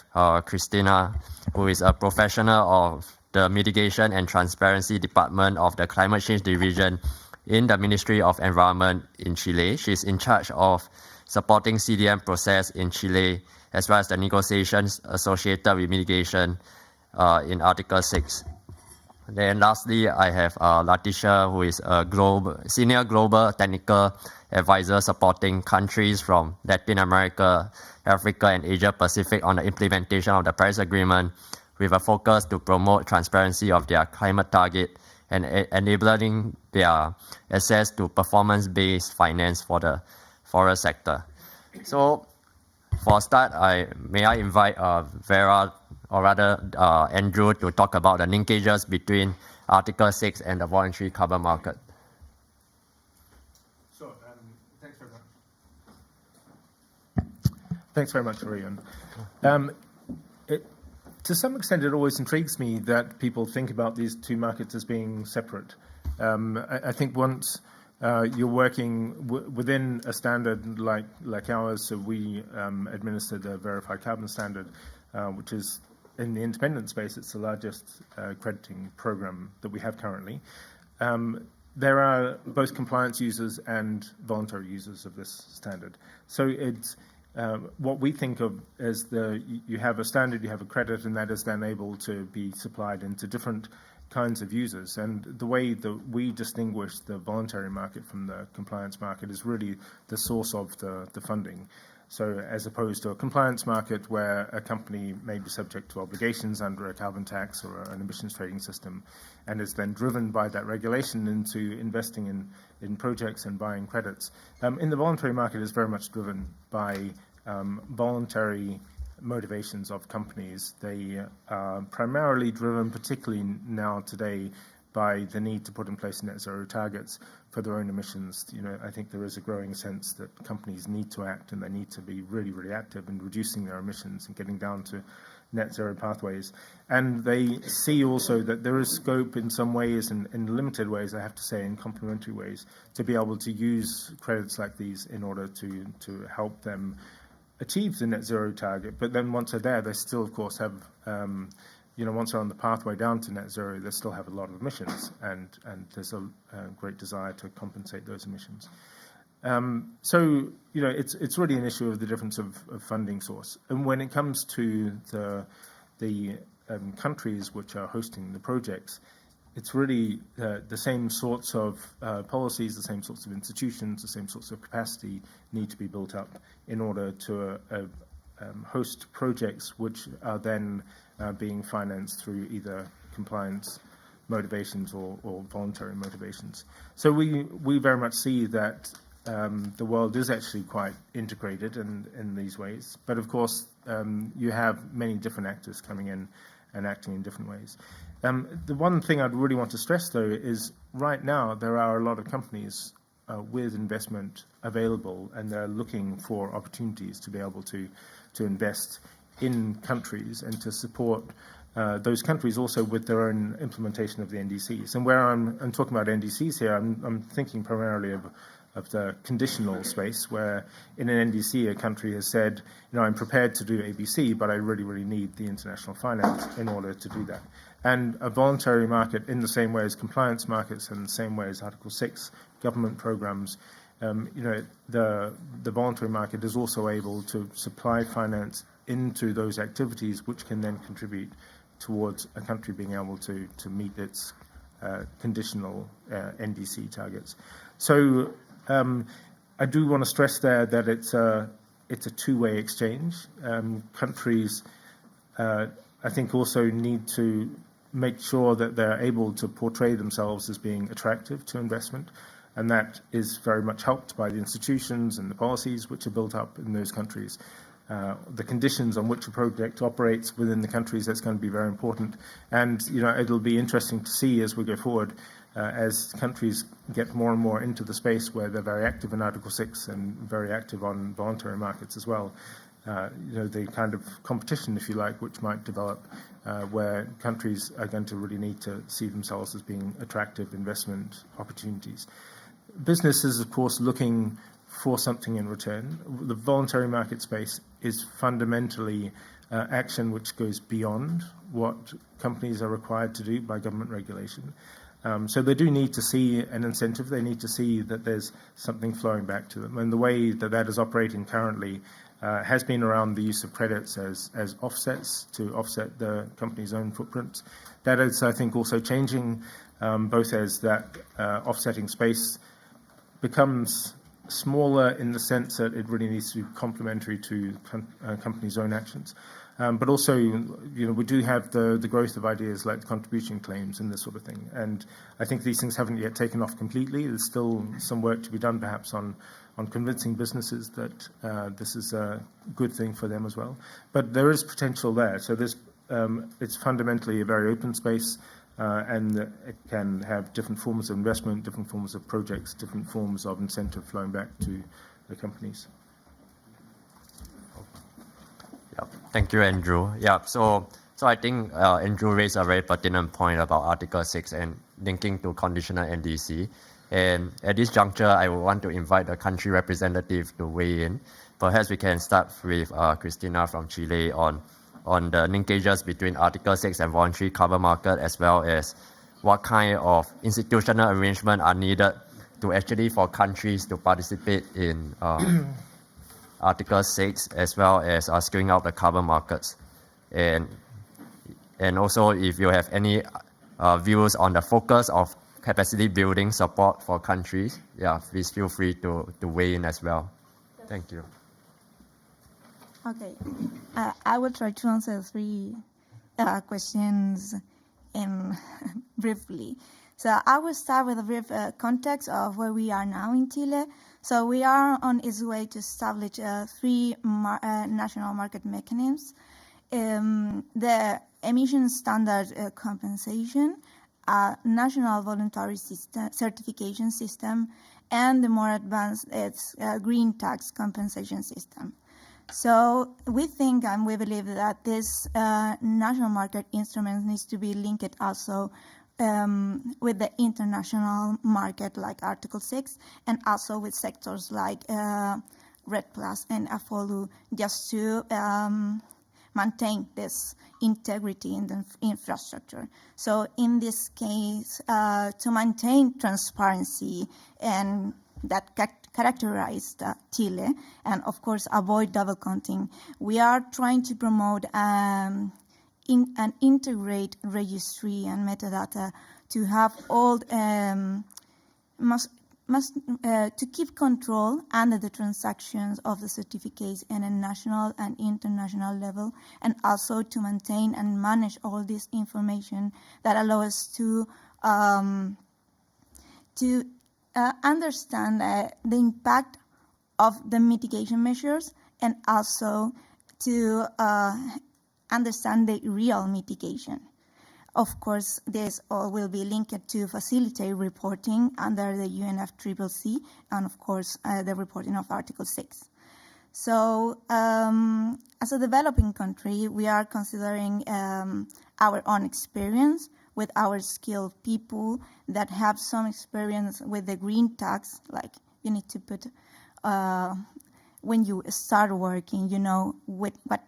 Christina, who is a professional of the Mitigation and Transparency Department of the Climate Change Division in the Ministry of Environment in Chile. She's in charge of supporting CDM process in Chile, as well as the negotiations associated with mitigation in Article 6. Then lastly, I have Latisha, who is a senior global technical advisor supporting countries from Latin America, Africa, and Asia Pacific on the implementation of the Paris Agreement, with a focus to promote transparency of their climate target and enabling their access to performance-based finance for the forest sector. So for a start, may I invite Verra, or rather Andrew, to talk about the linkages between Article 6 and the voluntary carbon market. Sure. Thanks very much. Thanks very much, Orion. To some extent, it always intrigues me that people think about these two markets as being separate. I think once you're working within a standard like ours, so we administer the Verified Carbon Standard, which is in the independent space, it's the largest crediting program that we have currently. There are both compliance users and voluntary users of this standard. So it's what we think of as you have a standard, you have a credit, and that is then able to be supplied into different kinds of users. And the way that we distinguish the voluntary market from the compliance market is really the source of the funding. So as opposed to a compliance market where a company may be subject to obligations under a carbon tax or an emissions trading system, and is then driven by that regulation into investing in projects and buying credits. In the voluntary market, is very much driven by voluntary motivations of companies. They are primarily driven, particularly now today, by the need to put in place net zero targets for their own emissions. I think there is a growing sense that companies need to act, and they need to be really, really active in reducing their emissions and getting down to net zero pathways. And they see also that there is scope in some ways, in limited ways, I have to say, in complementary ways, to be able to use credits like these in order to help them achieve the net zero target. But then once they're there, they still, of course, have once they're on the pathway down to net zero, they still have a lot of emissions, and there's a great desire to compensate those emissions. So it's really an issue of the difference of funding source. And when it comes to the countries which are hosting the projects, it's really the same sorts of policies, the same sorts of institutions, the same sorts of capacity need to be built up in order to host projects which are then being financed through either compliance motivations or voluntary motivations. So we very much see that the world is actually quite integrated in these ways. But of course, you have many different actors coming in and acting in different ways. The one thing I'd really want to stress, though, is right now there are a lot of companies with investment available, and they're looking for opportunities to be able to invest in countries and to support those countries also with their own implementation of the NDCs. And where I'm talking about NDCs here, I'm thinking primarily of the conditional space, where in an NDC a country has said, I'm prepared to do ABC, but I really, really need the international finance in order to do that. And a voluntary market, in the same way as compliance markets and the same way as Article 6 government programs, the voluntary market is also able to supply finance into those activities, which can then contribute towards a country being able to meet its conditional NDC targets. So I do want to stress there that it's a two-way exchange. Countries, I think, also need to make sure that they're able to portray themselves as being attractive to investment, and that is very much helped by the institutions and the policies which are built up in those countries. The conditions on which a project operates within the countries, that's going to be very important. And it'll be interesting to see as we go forward, as countries get more and more into the space where they're very active in Article 6 and very active on voluntary markets as well. The kind of competition, if you like, which might develop, where countries are going to really need to see themselves as being attractive investment opportunities. Business is, of course, looking for something in return. The voluntary market space is fundamentally action which goes beyond what companies are required to do by government regulation. So they do need to see an incentive. They need to see that there's something flowing back to them. And the way that is operating currently has been around the use of credits as offsets to offset the company's own footprints. That is, I think, also changing, both as that offsetting space becomes smaller in the sense that it really needs to be complementary to companies' own actions. But also, we do have the growth of ideas like the contribution claims and this sort of thing. And I think these things haven't yet taken off completely. There's still some work to be done, perhaps, on convincing businesses that this is a good thing for them as well. But there is potential there. So it's fundamentally a very open space, and it can have different forms of investment, different forms of projects, different forms of incentive flowing back to the companies. Yeah, thank you, Andrew. Yeah, so I think Andrew raised a very pertinent point about Article 6 and linking to conditional NDC. And at this juncture, I would want to invite the country representative to weigh in. Perhaps we can start with Christina from Chile on the linkages between Article 6 and voluntary carbon market, as well as what kind of institutional arrangement are needed to actually for countries to participate in Article 6, as well as screening out the carbon markets. And also, if you have any views on the focus of capacity building support for countries, yeah, please feel free to weigh in as well. Thank you. Okay, I will try to answer three questions briefly. So I will start with a brief context of where we are now in Chile. So we are on its way to establish three national market mechanisms. The emission standard compensation, national voluntary certification system, and the more advanced green tax compensation system. So we think and we believe that this national market instrument needs to be linked also with the international market like Article 6, and also with sectors like RED Plus and AFOLU, just to maintain this integrity in the infrastructure. So in this case, to maintain transparency and that characterized Chile, and of course avoid double counting, we are trying to promote an integrate registry and metadata to have all to keep control under the transactions of the certificates in a national and international level, and also to maintain and manage all this information that allow us to understand the impact of the mitigation measures, and also to understand the real mitigation. Of course, this all will be linked to facilitate reporting under the UNFCCC, and of course, the reporting of Article 6. So, as a developing country, we are considering our own experience with our skilled people that have some experience with the green tax. Like, you need to put, when you start working, you know with what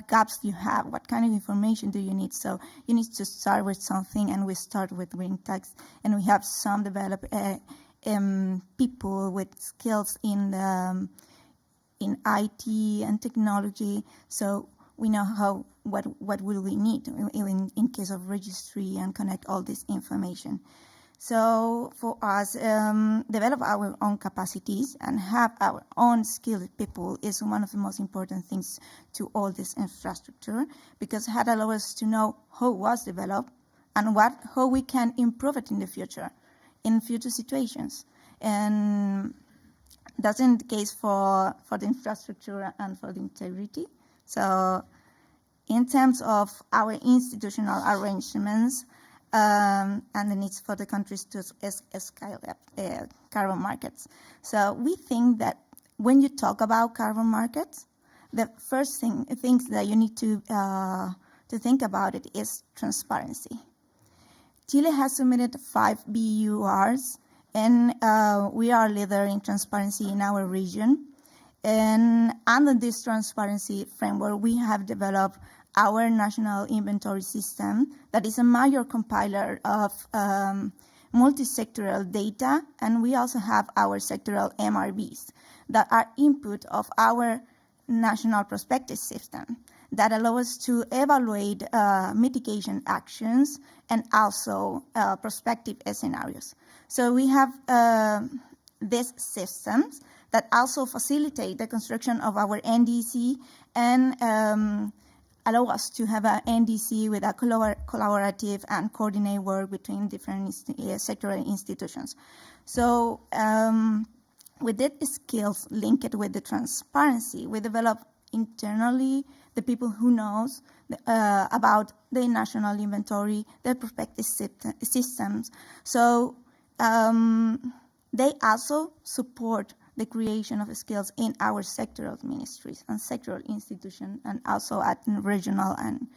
gaps you have, what kind of information do you need. So you need to start with something, and we start with green tax, and we have some developed people with skills in IT and technology. So we know what will we need in case of registry and connect all this information. So for us, develop our own capacities and have our own skilled people is one of the most important things to all this infrastructure, because it allows us to know how it was developed and how we can improve it in future situations. And that's in the case for the infrastructure and for the integrity. So in terms of our institutional arrangements and the needs for the countries to scale up carbon markets. So we think that when you talk about carbon markets, the first things that you need to think about it is transparency. Chile has submitted 5 BURs, and we are leader in transparency in our region. And under this transparency framework, we have developed our national inventory system that is a major compiler of multi-sectoral data, and we also have our sectoral MRVs that are input of our national prospective system that allow us to evaluate mitigation actions and also prospective scenarios. So we have these systems that also facilitate the construction of our NDC and allow us to have an NDC with a collaborative and coordinate work between different sectoral institutions. So with the skills linked with the transparency, we develop internally the people who knows about the national inventory, the prospective systems. So they also support the creation of skills in our sectoral ministries and sectoral institutions, and also at regional and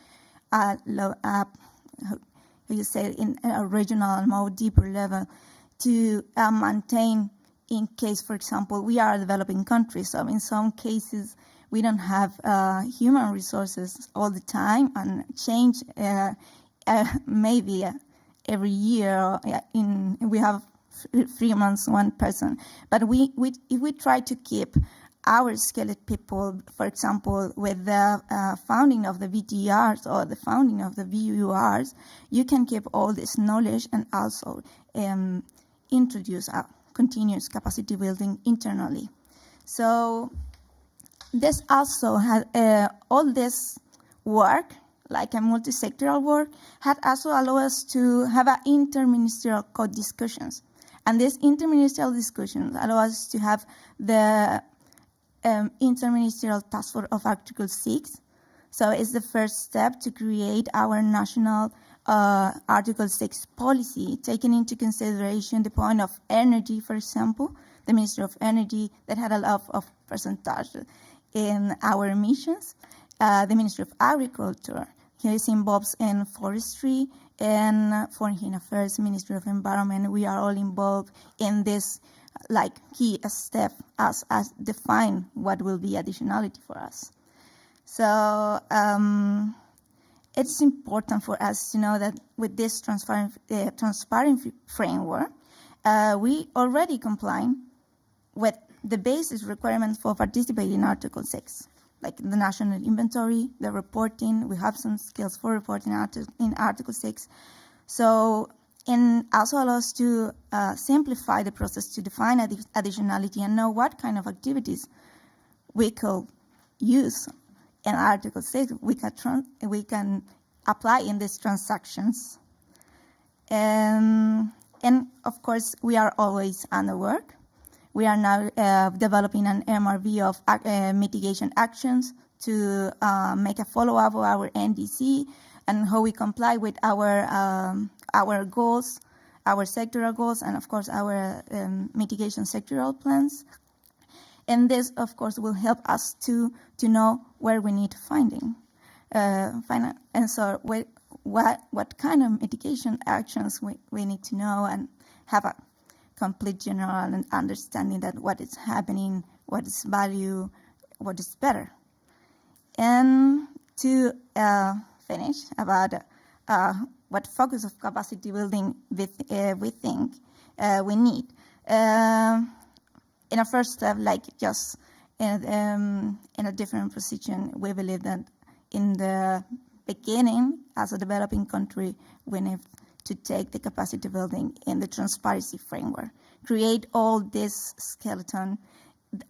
in a regional and more deeper level to maintain, in case, for example, we are a developing country. So in some cases, we don't have human resources all the time, and change maybe every year. We have 3 months, one person. But if we try to keep our skilled people, for example, with the founding of the VTRs or the founding of the VURs, you can keep all this knowledge and also introduce a continuous capacity building internally. So this also has all this work, like a multi-sectoral work, had also allowed us to have interministerial co-discussions. And these interministerial discussions allow us to have the interministerial task force of Article 6. So it's the first step to create our national Article 6 policy, taking into consideration the point of energy, for example, the Ministry of Energy that had a lot of percentage in our emissions, the Ministry of Agriculture, he is involved in forestry, and Foreign Affairs, Ministry of Environment. We are all involved in this key step as define what will be additionality for us. So it's important for us to know that with this transparent framework, we already comply with the basic requirements for participating in Article 6, like the national inventory, the reporting. We have some skills for reporting in Article 6. So, and also allows us to simplify the process to define additionality and know what kind of activities we could use in Article 6 we can apply in these transactions. And of course, we are always under work. We are now developing an MRV of mitigation actions to make a follow-up of our NDC and how we comply with our goals, our sectoral goals, and of course our mitigation sectoral plans. And this, of course, will help us to know where we need funding. And so what kind of mitigation actions we need to know and have a complete general understanding that what is happening, what is value, what is better. And to finish about what focus of capacity building we think we need. In a first step, like just in a different position, we believe that in the beginning, as a developing country, we need to take the capacity building in the transparency framework, create all this skeleton,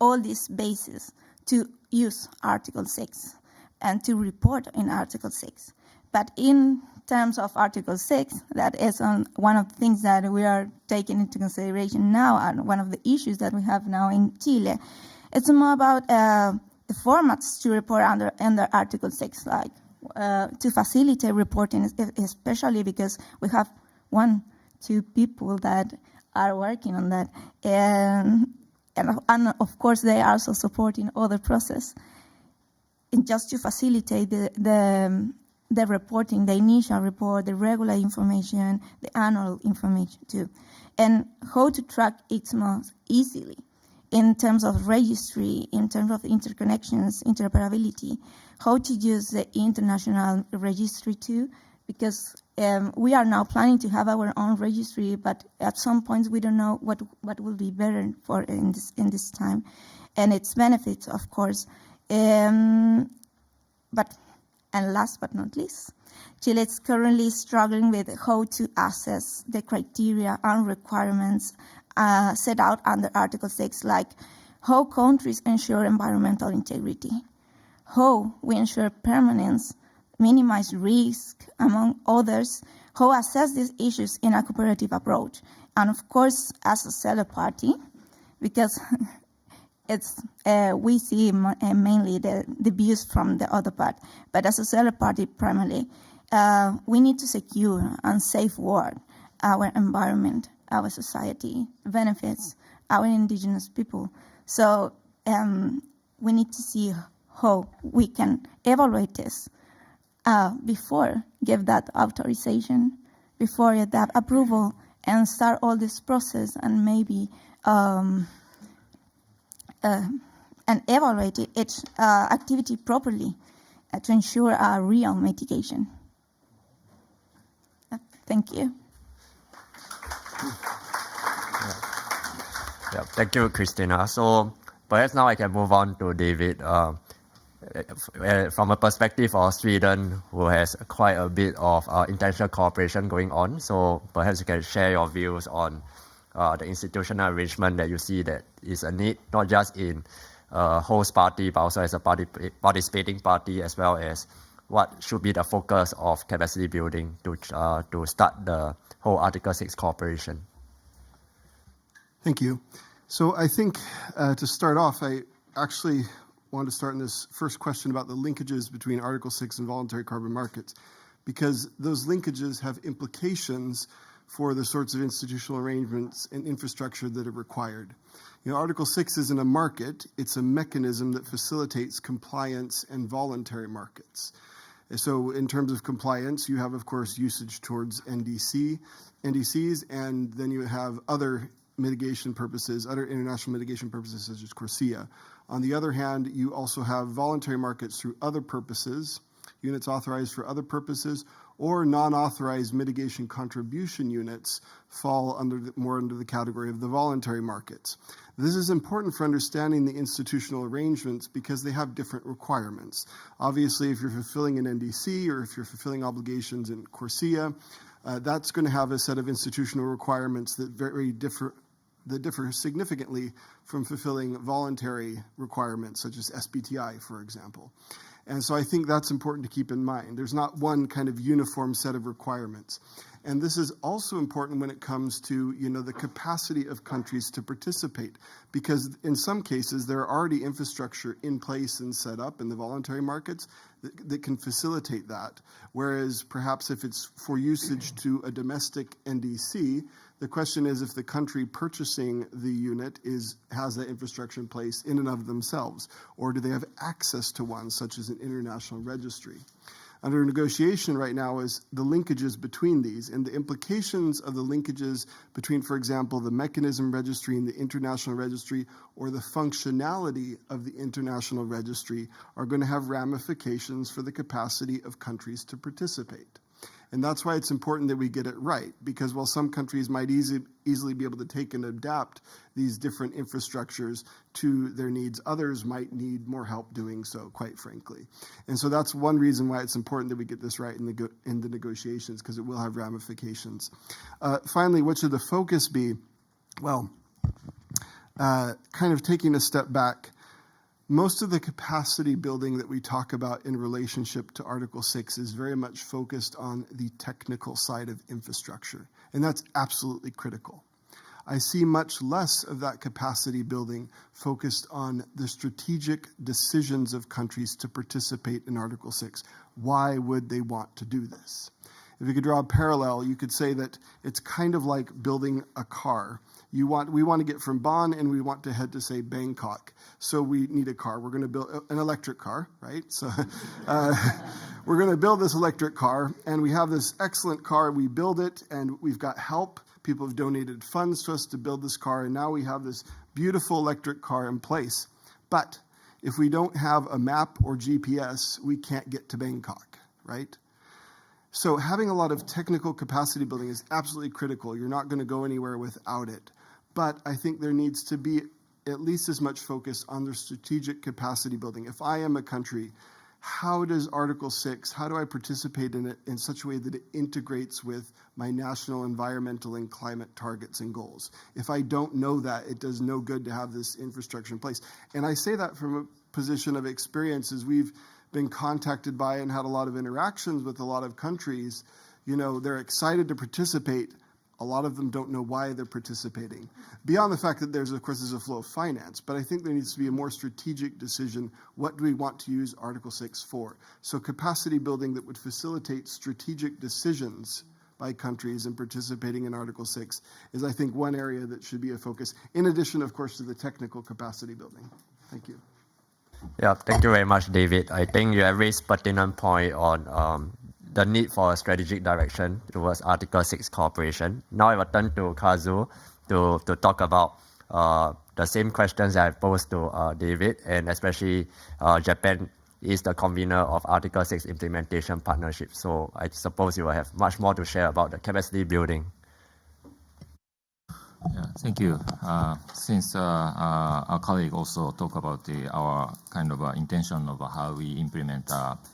all these bases to use Article 6 and to report in Article 6. But in terms of Article 6, that is one of the things that we are taking into consideration now, and one of the issues that we have now in Chile. It's more about the formats to report under Article 6, like to facilitate reporting, especially because we have 1-2 people that are working on that. And of course, they are also supporting other process. And just to facilitate the reporting, the initial report, the regular information, the annual information too. And how to track it most easily in terms of registry, in terms of interconnections, interoperability, how to use the international registry too, because we are now planning to have our own registry, but at some points we don't know what will be better for in this time, and its benefits, of course. And last but not least, Chile is currently struggling with how to assess the criteria and requirements set out under Article 6, like how countries ensure environmental integrity, how we ensure permanence, minimize risk, among others, how assess these issues in a cooperative approach. And of course, as a seller party, because we see mainly the views from the other part, but as a seller party primarily, we need to secure and safeguard our environment, our society, benefits, our indigenous people. So we need to see how we can evaluate this before give that authorization, before get that approval, and start all this process and maybe and evaluate its activity properly to ensure a real mitigation. Thank you. Yeah, thank you, Christina. So perhaps now I can move on to David. From a perspective of Sweden, who has quite a bit of international cooperation going on, so perhaps you can share your views on the institutional arrangement that you see that is a need, not just in host party, but also as a participating party, as well as what should be the focus of capacity building to start the whole Article 6 cooperation. Thank you. So I think to start off, I actually want to start in this first question about the linkages between Article 6 and voluntary carbon markets, because those linkages have implications for the sorts of institutional arrangements and infrastructure that are required. You know, Article 6 isn't a market, it's a mechanism that facilitates compliance and voluntary markets. So in terms of compliance, you have, of course, usage towards NDCs, and then you have other mitigation purposes, other international mitigation purposes such as CORSIA. On the other hand, you also have voluntary markets through other purposes, units authorized for other purposes, or non-authorized mitigation contribution units fall more under the category of the voluntary markets. This is important for understanding the institutional arrangements because they have different requirements. Obviously, if you're fulfilling an NDC or if you're fulfilling obligations in CORSIA, that's going to have a set of institutional requirements that differ significantly from fulfilling voluntary requirements, such as SBTI, for example. And so I think that's important to keep in mind. There's not one kind of uniform set of requirements. And this is also important when it comes to, the capacity of countries to participate, because in some cases there are already infrastructure in place and set up in the voluntary markets that can facilitate that. Whereas perhaps if it's for usage to a domestic NDC, the question is if the country purchasing the unit has that infrastructure in place in and of themselves, or do they have access to one, such as an international registry? Under negotiation right now is the linkages between these, and the implications of the linkages between, for example, the mechanism registry and the international registry, or the functionality of the international registry, are going to have ramifications for the capacity of countries to participate. And that's why it's important that we get it right, because while some countries might easily be able to take and adapt these different infrastructures to their needs, others might need more help doing so, quite frankly. And so that's one reason why it's important that we get this right in the negotiations, because it will have ramifications. Finally, what should the focus be? Well, kind of taking a step back, most of the capacity building that we talk about in relationship to Article 6 is very much focused on the technical side of infrastructure, and that's absolutely critical. I see much less of that capacity building focused on the strategic decisions of countries to participate in Article 6. Why would they want to do this? If you could draw a parallel, you could say that it's kind of like building a car. We want to get from Bonn and we want to head to, say, Bangkok. So we need a car. We're going to build an electric car, right? So we're going to build this electric car, and we have this excellent car. We build it, and we've got help. People have donated funds to us to build this car, and now we have this beautiful electric car in place. But if we don't have a map or GPS, we can't get to Bangkok, right? So having a lot of technical capacity building is absolutely critical. You're not going to go anywhere without it. But I think there needs to be at least as much focus on the strategic capacity building. If I am a country, how does Article 6, how do I participate in it in such a way that it integrates with my national environmental and climate targets and goals? If I don't know that, it does no good to have this infrastructure in place. And I say that from a position of experience, as we've been contacted by and had a lot of interactions with a lot of countries. You know, they're excited to participate. A lot of them don't know why they're participating. Beyond the fact that there's a flow of finance, but I think there needs to be a more strategic decision. What do we want to use Article 6 for? So capacity building that would facilitate strategic decisions by countries in participating in Article 6 is, I think, one area that should be a focus, in addition, of course, to the technical capacity building. Thank you. Yeah, thank you very much, David. I think you have raised pertinent point on the need for a strategic direction towards Article 6 cooperation. Now I will turn to Kazu to talk about the same questions that I posed to David, and especially Japan is the convener of Article 6 implementation partnership. So I suppose you will have much more to share about the capacity building. Yeah, thank you. Since our colleague also talked about our kind of intention of how we implement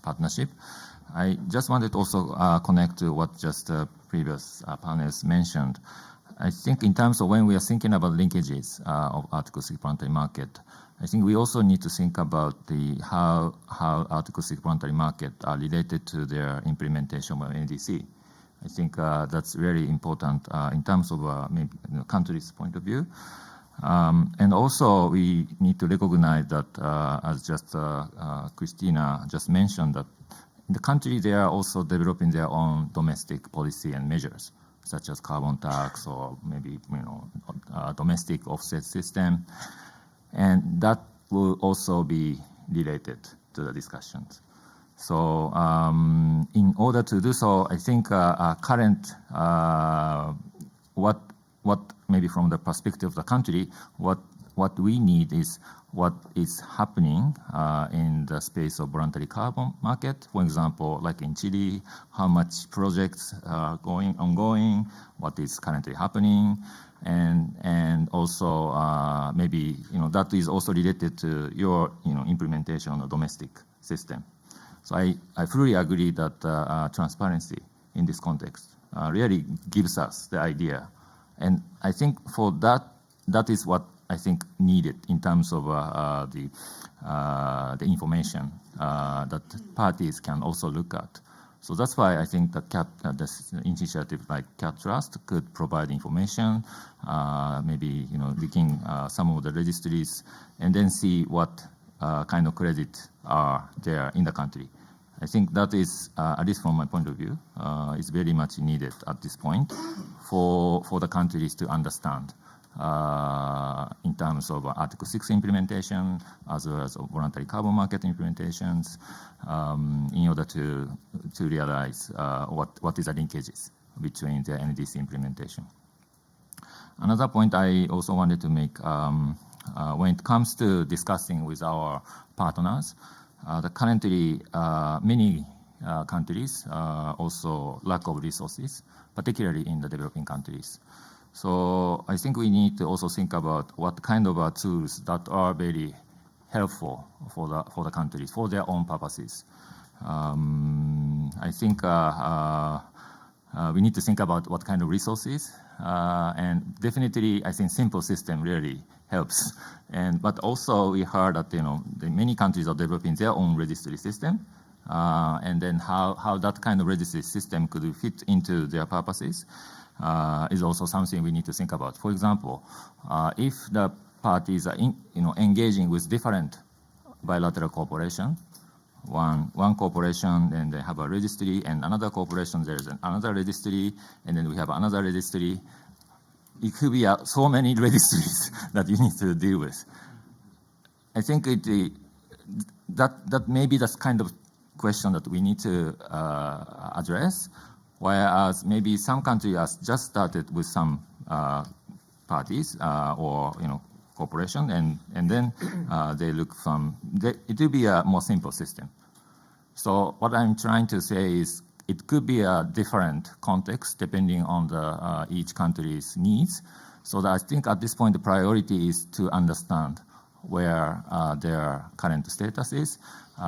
partnership, I just wanted to also connect to what just previous panelists mentioned. I think in terms of when we are thinking about linkages of Article 6 voluntary market, I think we also need to think about how Article 6 voluntary market are related to their implementation of NDC. I think that's very important in terms of maybe country's point of view. And also we need to recognize that, as just Christina just mentioned, that in the country they are also developing their own domestic policy and measures, such as carbon tax or maybe domestic offset system, and that will also be related to the discussions. So in order to do so, I think current what maybe from the perspective of the country, what we need is what is happening in the space of voluntary carbon market. For example, like in Chile, how much projects are ongoing, what is currently happening, and also maybe that is also related to your implementation of the domestic system. So I fully agree that transparency in this context really gives us the idea. And I think for that is what I think needed in terms of the information that parties can also look at. So that's why I think that this initiative like Cat Trust could provide information, maybe looking some of the registries, and then see what kind of credit are there in the country. I think that is, at least from my point of view, is very much needed at this point for the countries to understand in terms of Article 6 implementation, as well as voluntary carbon market implementations, in order to realize what is the linkages between the NDC implementation. Another point I also wanted to make, when it comes to discussing with our partners, currently many countries, also lack of resources, particularly in the developing countries. So I think we need to also think about what kind of tools that are very helpful for the countries, for their own purposes. I think we need to think about what kind of resources, and definitely I think simple system really helps. But also we heard that many countries are developing their own registry system, and then how that kind of registry system could fit into their purposes is also something we need to think about. For example, if the parties are engaging with different bilateral cooperation, one corporation, then they have a registry, and another corporation, there's another registry, and then we have another registry. It could be so many registries that you need to deal with. I think that maybe that's kind of question that we need to address, whereas maybe some countries have just started with some parties or corporation, and then they look it will be a more simple system. So what I'm trying to say is it could be a different context depending on the each country's needs. So that I think at this point the priority is to understand where their current status is.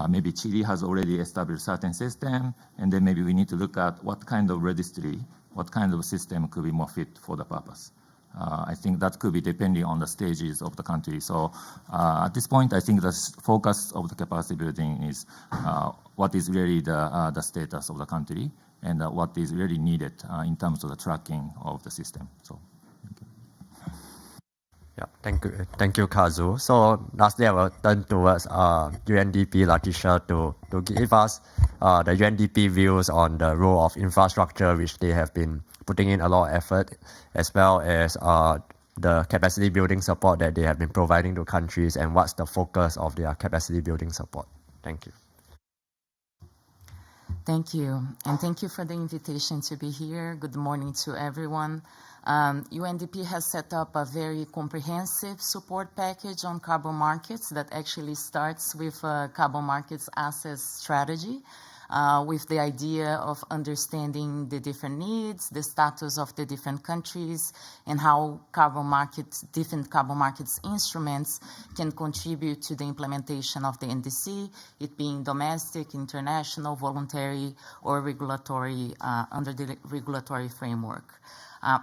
Maybe Chile has already established certain system, and then maybe we need to look at what kind of registry, what kind of system could be more fit for the purpose. I think that could be depending on the stages of the country. So at this point, I think the focus of the capacity building is what is really the status of the country and what is really needed in terms of the tracking of the system. So, thank you. Yeah, thank you, Kazu. So lastly, I will turn towards UNDP Latisha to give us the UNDP views on the role of infrastructure, which they have been putting in a lot of effort, as well as the capacity building support that they have been providing to countries, and what's the focus of their capacity building support. Thank you. Thank you, and thank you for the invitation to be here. Good morning to everyone. UNDP has set up a very comprehensive support package on carbon markets that actually starts with a carbon markets access strategy, with the idea of understanding the different needs, the status of the different countries, and how different carbon markets instruments can contribute to the implementation of the NDC, it being domestic, international, voluntary, or regulatory, under the regulatory framework.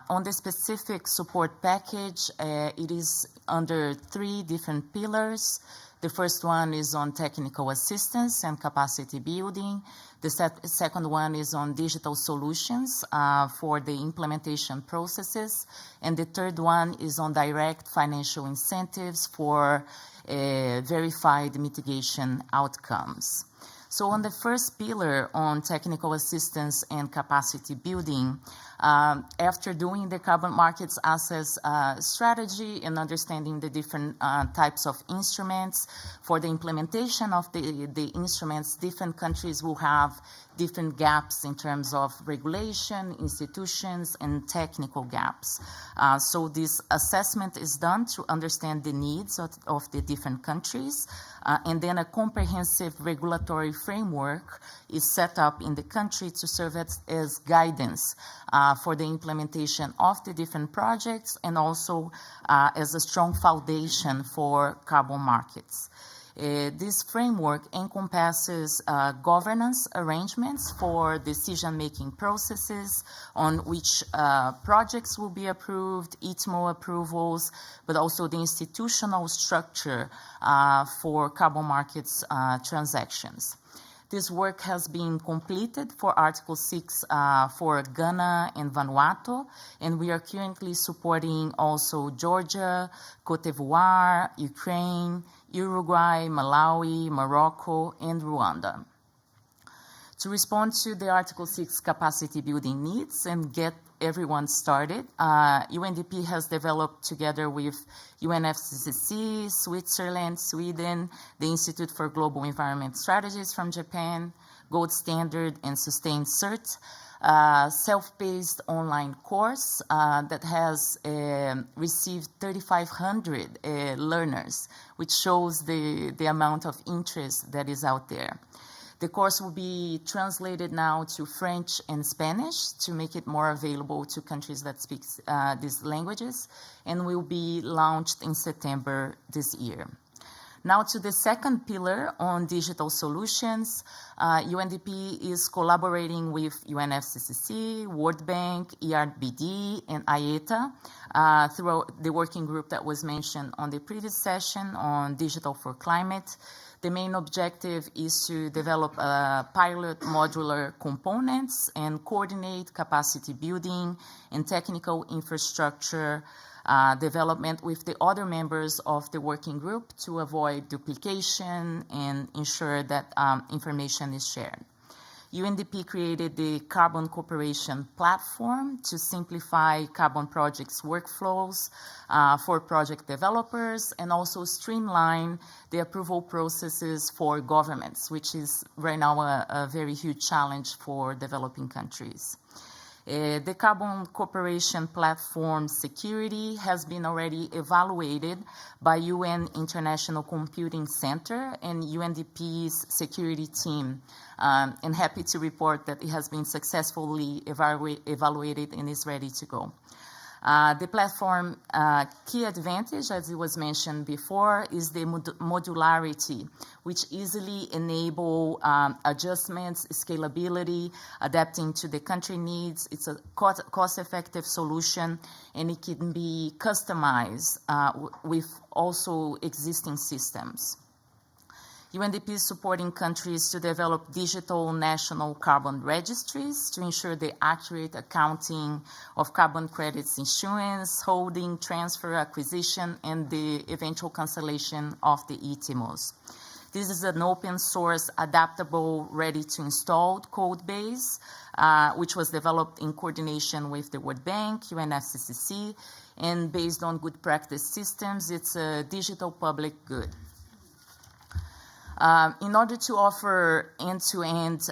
On the specific support package, it is under 3 different pillars. The first one is on technical assistance and capacity building. The second one is on digital solutions for the implementation processes. And the third one is on direct financial incentives for verified mitigation outcomes. So on the first pillar on technical assistance and capacity building, after doing the carbon markets access strategy and understanding the different types of instruments, for the implementation of the instruments, different countries will have different gaps in terms of regulation, institutions, and technical gaps. So this assessment is done to understand the needs of the different countries, and then a comprehensive regulatory framework is set up in the country to serve as guidance for the implementation of the different projects, and also as a strong foundation for carbon markets. This framework encompasses governance arrangements for decision-making processes on which projects will be approved, ITMO approvals, but also the institutional structure for carbon markets transactions. This work has been completed for Article 6 for Ghana and Vanuatu, and we are currently supporting also Georgia, Cote d'Ivoire, Ukraine, Uruguay, Malawi, Morocco, and Rwanda. To respond to the Article 6 capacity building needs and get everyone started, UNDP has developed together with UNFCCC, Switzerland, Sweden, the Institute for Global Environment Strategies from Japan, Gold Standard and Sustained CERT, self-paced online course that has received 3,500 learners, which shows the amount of interest that is out there. The course will be translated now to French and Spanish to make it more available to countries that speak these languages, and will be launched in September this year. Now to the second pillar on digital solutions. UNDP is collaborating with UNFCCC, World Bank, ERBD, and IETA through the working group that was mentioned on the previous session on Digital for Climate. The main objective is to develop pilot modular components and coordinate capacity building and technical infrastructure development with the other members of the working group to avoid duplication and ensure that information is shared. UNDP created the Carbon Cooperation Platform to simplify carbon projects workflows for project developers and also streamline the approval processes for governments, which is right now a very huge challenge for developing countries. The Carbon Cooperation Platform security has been already evaluated by UN International Computing Center and UNDP's security team. And happy to report that it has been successfully evaluated and is ready to go. The platform key advantage, as it was mentioned before, is the modularity, which easily enable adjustments, scalability, adapting to the country needs. It's a cost-effective solution, and it can be customized with also existing systems. UNDP is supporting countries to develop digital national carbon registries to ensure the accurate accounting of carbon credits issuance, holding, transfer, acquisition, and the eventual cancellation of the ETMOs. This is an open source, adaptable, ready-to-install code base, which was developed in coordination with the World Bank, UNFCCC, and based on good practice systems. It's a digital public good. In order to offer end-to-end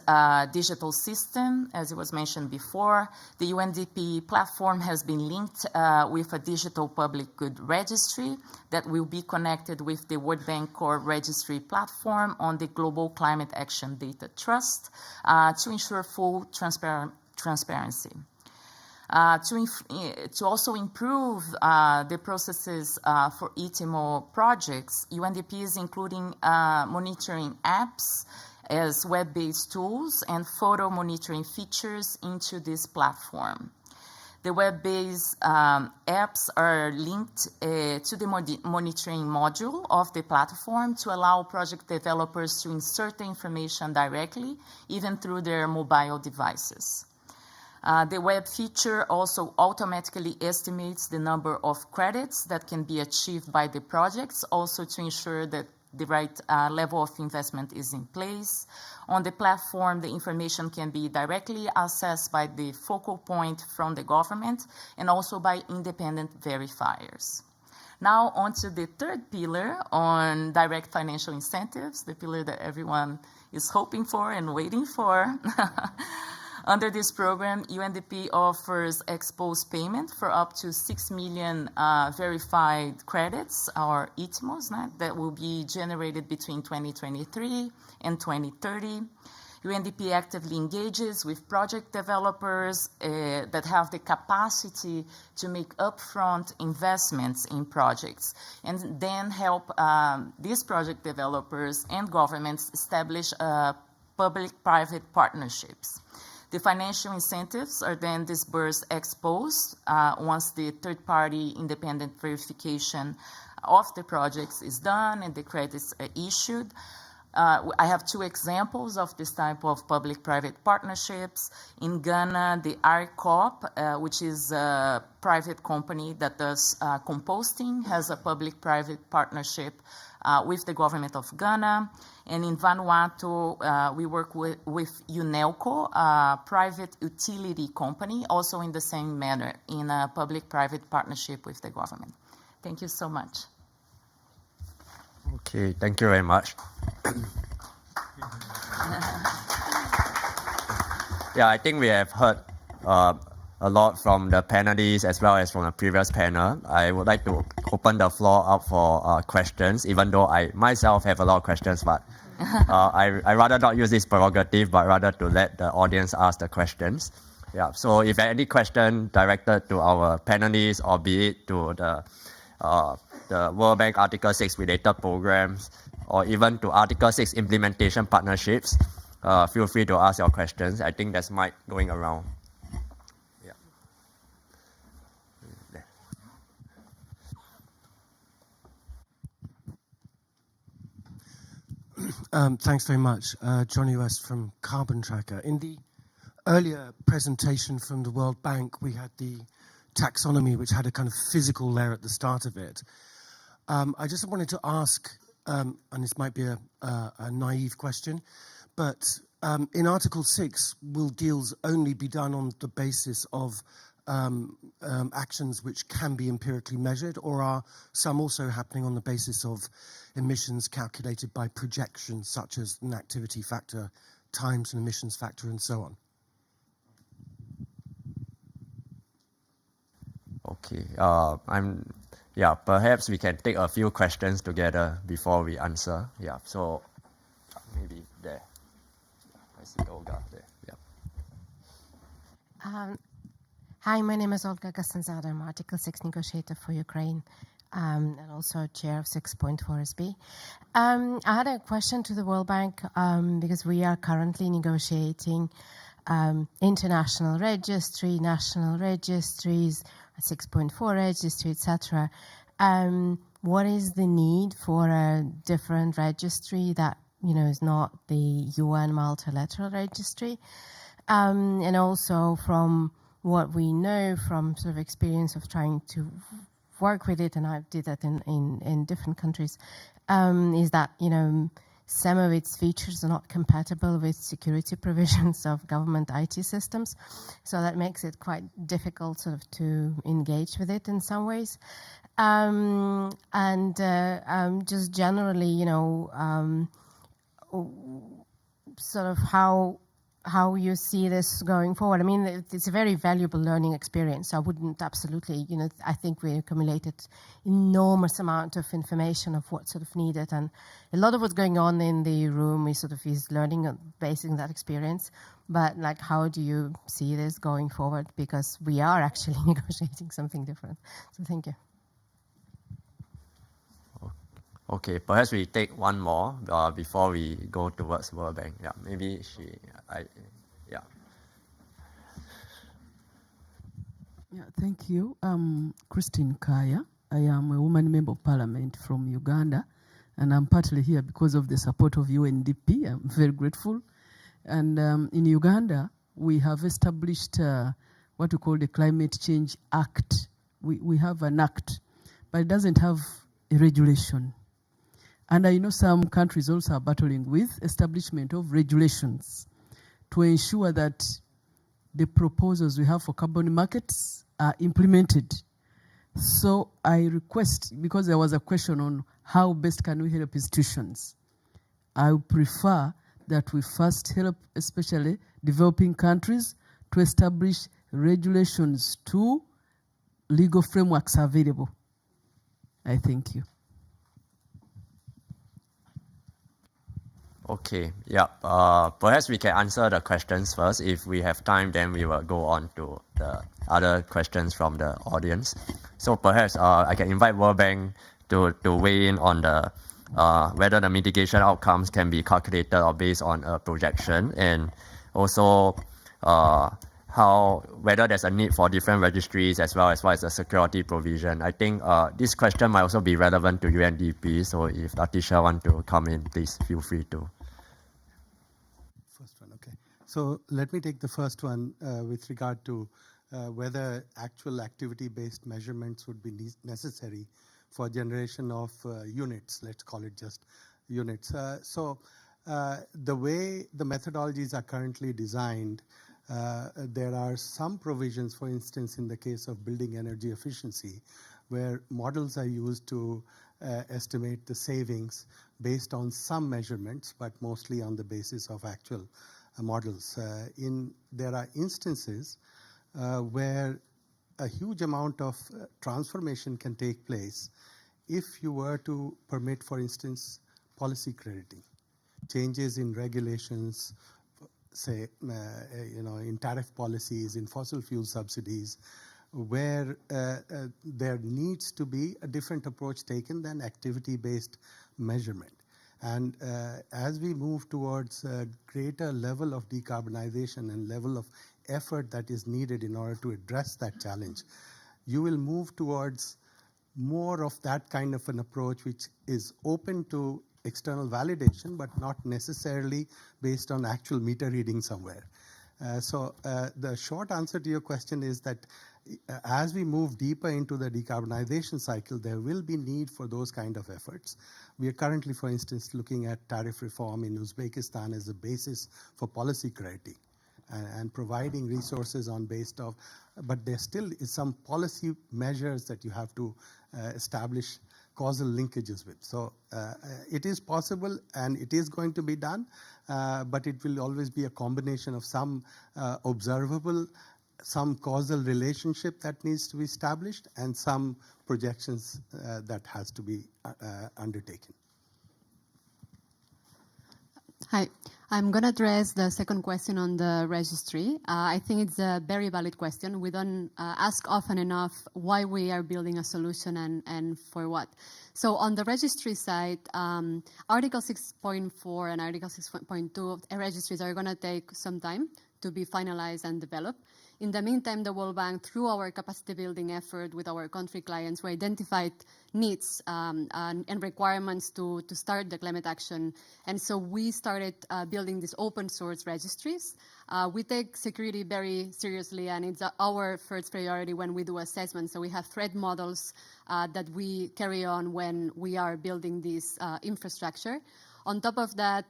digital system, as it was mentioned before, the UNDP platform has been linked with a digital public good registry that will be connected with the World Bank Core Registry platform on the Global Climate Action Data Trust to ensure full transparency. To also improve the processes for ETMO projects, UNDP is including monitoring apps as web-based tools and photo monitoring features into this platform. The web-based apps are linked to the monitoring module of the platform to allow project developers to insert the information directly, even through their mobile devices. The web feature also automatically estimates the number of credits that can be achieved by the projects, also to ensure that the right level of investment is in place. On the platform, the information can be directly accessed by the focal point from the government and also by independent verifiers. Now on to the third pillar on direct financial incentives, the pillar that everyone is hoping for and waiting for. Under this program, UNDP offers ex-post payment for up to 6 million verified credits, or ETMOs, that will be generated between 2023 and 2030. UNDP actively engages with project developers that have the capacity to make upfront investments in projects, and then help these project developers and governments establish public-private partnerships. The financial incentives are then disbursed ex post once the third-party independent verification of the projects is done and the credits are issued. I have two examples of this type of public-private partnerships. In Ghana, the IRCOP, which is a private company that does composting, has a public-private partnership with the government of Ghana. And in Vanuatu, we work with UNELCO, a private utility company, also in the same manner, in a public-private partnership with the government. Thank you so much. Okay, thank you very much. Yeah, I think we have heard a lot from the panelists as well as from the previous panel. I would like to open the floor up for questions, even though I myself have a lot of questions, but I rather not use this prerogative, but rather to let the audience ask the questions. Yeah, so if any question directed to our panelists or be it to the World Bank Article 6 related programs or even to Article 6 implementation partnerships, feel free to ask your questions. I think there's mic going around. Thanks very much. Johnny West from Carbon Tracker. In the earlier presentation from the World Bank, we had the taxonomy, which had a kind of physical layer at the start of it. I just wanted to ask, and this might be a naive question, but in Article 6, will deals only be done on the basis of actions which can be empirically measured, or are some also happening on the basis of emissions calculated by projections such as an activity factor times an emissions factor and so on? Okay, perhaps we can take a few questions together before we answer. Yeah, so maybe there. I see Olga there. Yeah. Hi, my name is Olga Gastanzada. I'm Article 6 negotiator for Ukraine and also chair of 6.4SB. I had a question to the World Bank because we are currently negotiating international registry, national registries, 6.4 registry, etc. What is the need for a different registry that is not the UN multilateral registry? And also from what we know from sort of experience of trying to work with it, and I did that in different countries, is that some of its features are not compatible with security provisions of government IT systems, so that makes it quite difficult sort of to engage with it in some ways. Just generally, sort of how you see this going forward. I mean, it's a very valuable learning experience. I wouldn't absolutely, I think we accumulated enormous amount of information of what's sort of needed, and a lot of what's going on in the room is learning based on that experience. But how do you see this going forward? Because we are actually negotiating something different. So thank you. Okay, perhaps we take one more before we go towards World Bank. Yeah, maybe yeah. Yeah, thank you. Christine Kaya. I am a woman member of parliament from Uganda, and I'm partly here because of the support of UNDP. I'm very grateful. And in Uganda, we have established what we call the Climate Change Act. We have an act, but it doesn't have a regulation. And I know some countries also are battling with establishment of regulations to ensure that the proposals we have for carbon markets are implemented. So I request, because there was a question on how best can we help institutions, I would prefer that we first help especially developing countries to establish regulations to legal frameworks available. I thank you. Okay, yeah. Perhaps we can answer the questions first. If we have time, then we will go on to the other questions from the audience. So perhaps I can invite World Bank to weigh in on the whether the mitigation outcomes can be calculated or based on a projection, and also whether there's a need for different registries as well as what is the security provision. I think this question might also be relevant to UNDP. So if Latisha want to come in, please feel free to. First one, okay. So let me take the first one with regard to whether actual activity-based measurements would be necessary for generation of units. Let's call it just units. The way the methodologies are currently designed, there are some provisions, for instance, in the case of building energy efficiency, where models are used to estimate the savings based on some measurements, but mostly on the basis of actual models. There are instances where a huge amount of transformation can take place if you were to permit, for instance, policy crediting, changes in regulations, say, in tariff policies, in fossil fuel subsidies, where there needs to be a different approach taken than activity-based measurement. And as we move towards a greater level of decarbonization and level of effort that is needed in order to address that challenge, you will move towards more of that kind of an approach which is open to external validation, but not necessarily based on actual meter reading somewhere. So the short answer to your question is that as we move deeper into the decarbonization cycle, there will be need for those kind of efforts. We are currently, for instance, looking at tariff reform in Uzbekistan as a basis for policy crediting and providing resources on based of, but there still is some policy measures that you have to establish causal linkages with. So it is possible and it is going to be done, but it will always be a combination of some observable, some causal relationship that needs to be established, and some projections that has to be undertaken. Hi, I'm going to address the second question on the registry. I think it's a very valid question. We don't ask often enough why we are building a solution and for what. So on the registry side, Article 6.4 and Article 6.2 of the registries are going to take some time to be finalized and developed. In the meantime, the World Bank, through our capacity building effort with our country clients, we identified needs and requirements to start the climate action. And so we started building these open source registries. We take security very seriously, and it's our first priority when we do assessment. So we have threat models that we carry on when we are building this infrastructure. On top of that,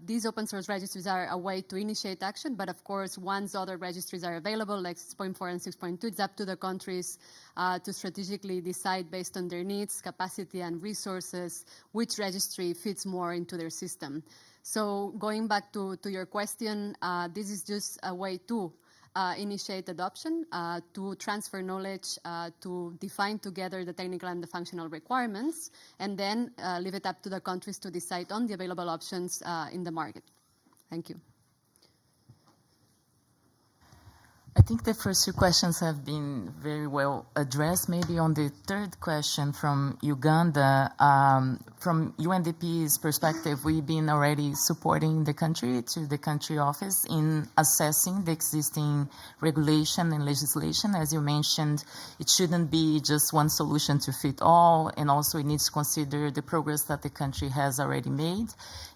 these open source registries are a way to initiate action, but of course, once other registries are available, like 6.4 and 6.2, it's up to the countries to strategically decide based on their needs, capacity, and resources, which registry fits more into their system. So going back to your question, this is just a way to initiate adoption, to transfer knowledge, to define together the technical and the functional requirements, and then leave it up to the countries to decide on the available options in the market. Thank you. I think the first two questions have been very well addressed. Maybe on the third question from Uganda, from UNDP's perspective, we've been already supporting the country to the country office in assessing the existing regulation and legislation. As you mentioned, it shouldn't be just one solution to fit all, and also it needs to consider the progress that the country has already made.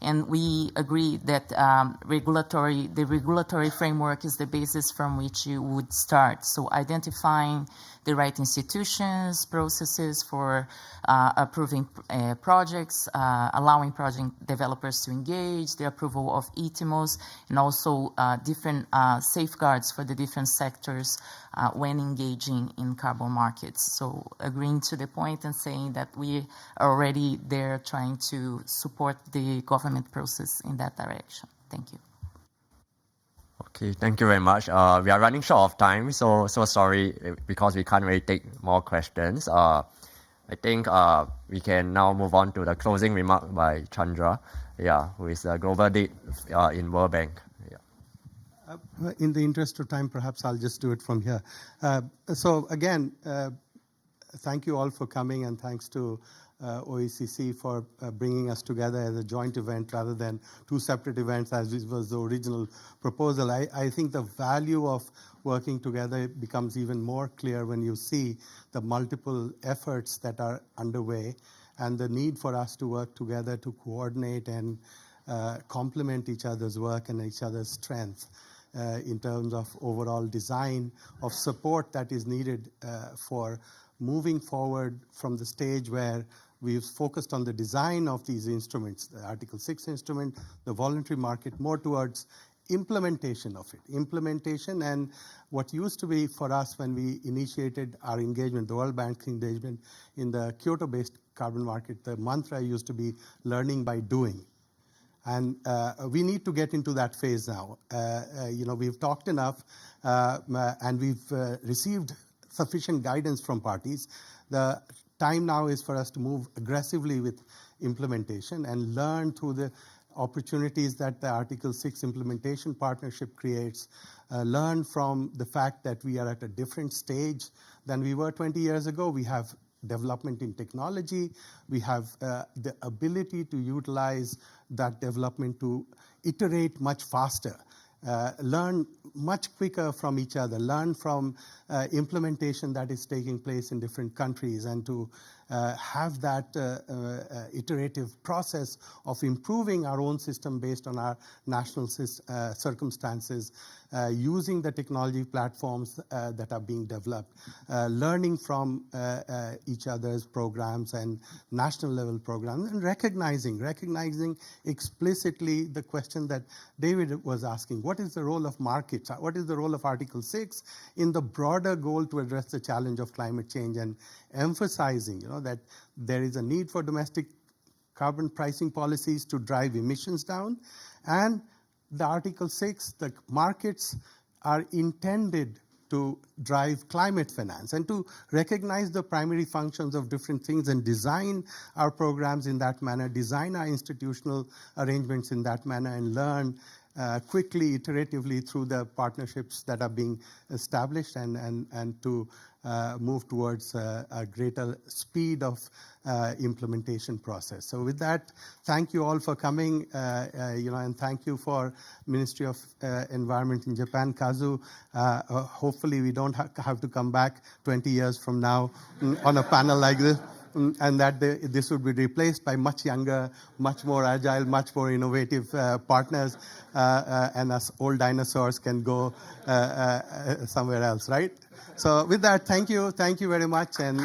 And we agree that the regulatory framework is the basis from which you would start. So identifying the right institutions, processes for approving projects, allowing project developers to engage, the approval of ITIMOs, and also different safeguards for the different sectors when engaging in carbon markets. So agreeing to the point and saying that we are already there trying to support the government process in that direction. Thank you. Okay, thank you very much. We are running short of time, so sorry because we can't really take more questions. I think we can now move on to the closing remark by Chandra, who is the global lead in World Bank. In the interest of time, perhaps I'll just do it from here. So again, thank you all for coming, and thanks to OECC for bringing us together as a joint event rather than two separate events as this was the original proposal. I think the value of working together becomes even more clear when you see the multiple efforts that are underway and the need for us to work together to coordinate and complement each other's work and each other's strength in terms of overall design of support that is needed for moving forward from the stage where we've focused on the design of these instruments, the Article 6 instrument, the voluntary market, more towards implementation of it. Implementation, and what used to be for us when we initiated our engagement, the World Bank's engagement in the Kyoto-based carbon market, the mantra used to be learning by doing. And we need to get into that phase now. We've talked enough and we've received sufficient guidance from parties. The time now is for us to move aggressively with implementation and learn through the opportunities that the Article 6 implementation partnership creates, learn from the fact that we are at a different stage than we were 20 years ago. We have development in technology. We have the ability to utilize that development to iterate much faster, learn much quicker from each other, learn from implementation that is taking place in different countries, and to have that iterative process of improving our own system based on our national circumstances, using the technology platforms that are being developed, learning from each other's programs and national level programs, and recognizing explicitly the question that David was asking: what is the role of markets? What is the role of Article 6 in the broader goal to address the challenge of climate change, and emphasizing that there is a need for domestic carbon pricing policies to drive emissions down, and the Article 6, the markets are intended to drive climate finance, and to recognize the primary functions of different things and design our programs in that manner, design our institutional arrangements in that manner, and learn quickly, iteratively through the partnerships that are being established, and to move towards a greater speed of implementation process. So with that, thank you all for coming, and thank you for Ministry of Environment in Japan, Kazu. Hopefully we don't have to come back 20 years from now on a panel like this, and that this would be replaced by much younger, much more agile, much more innovative partners, and us old dinosaurs can go somewhere else, right? So with that, thank you very much. And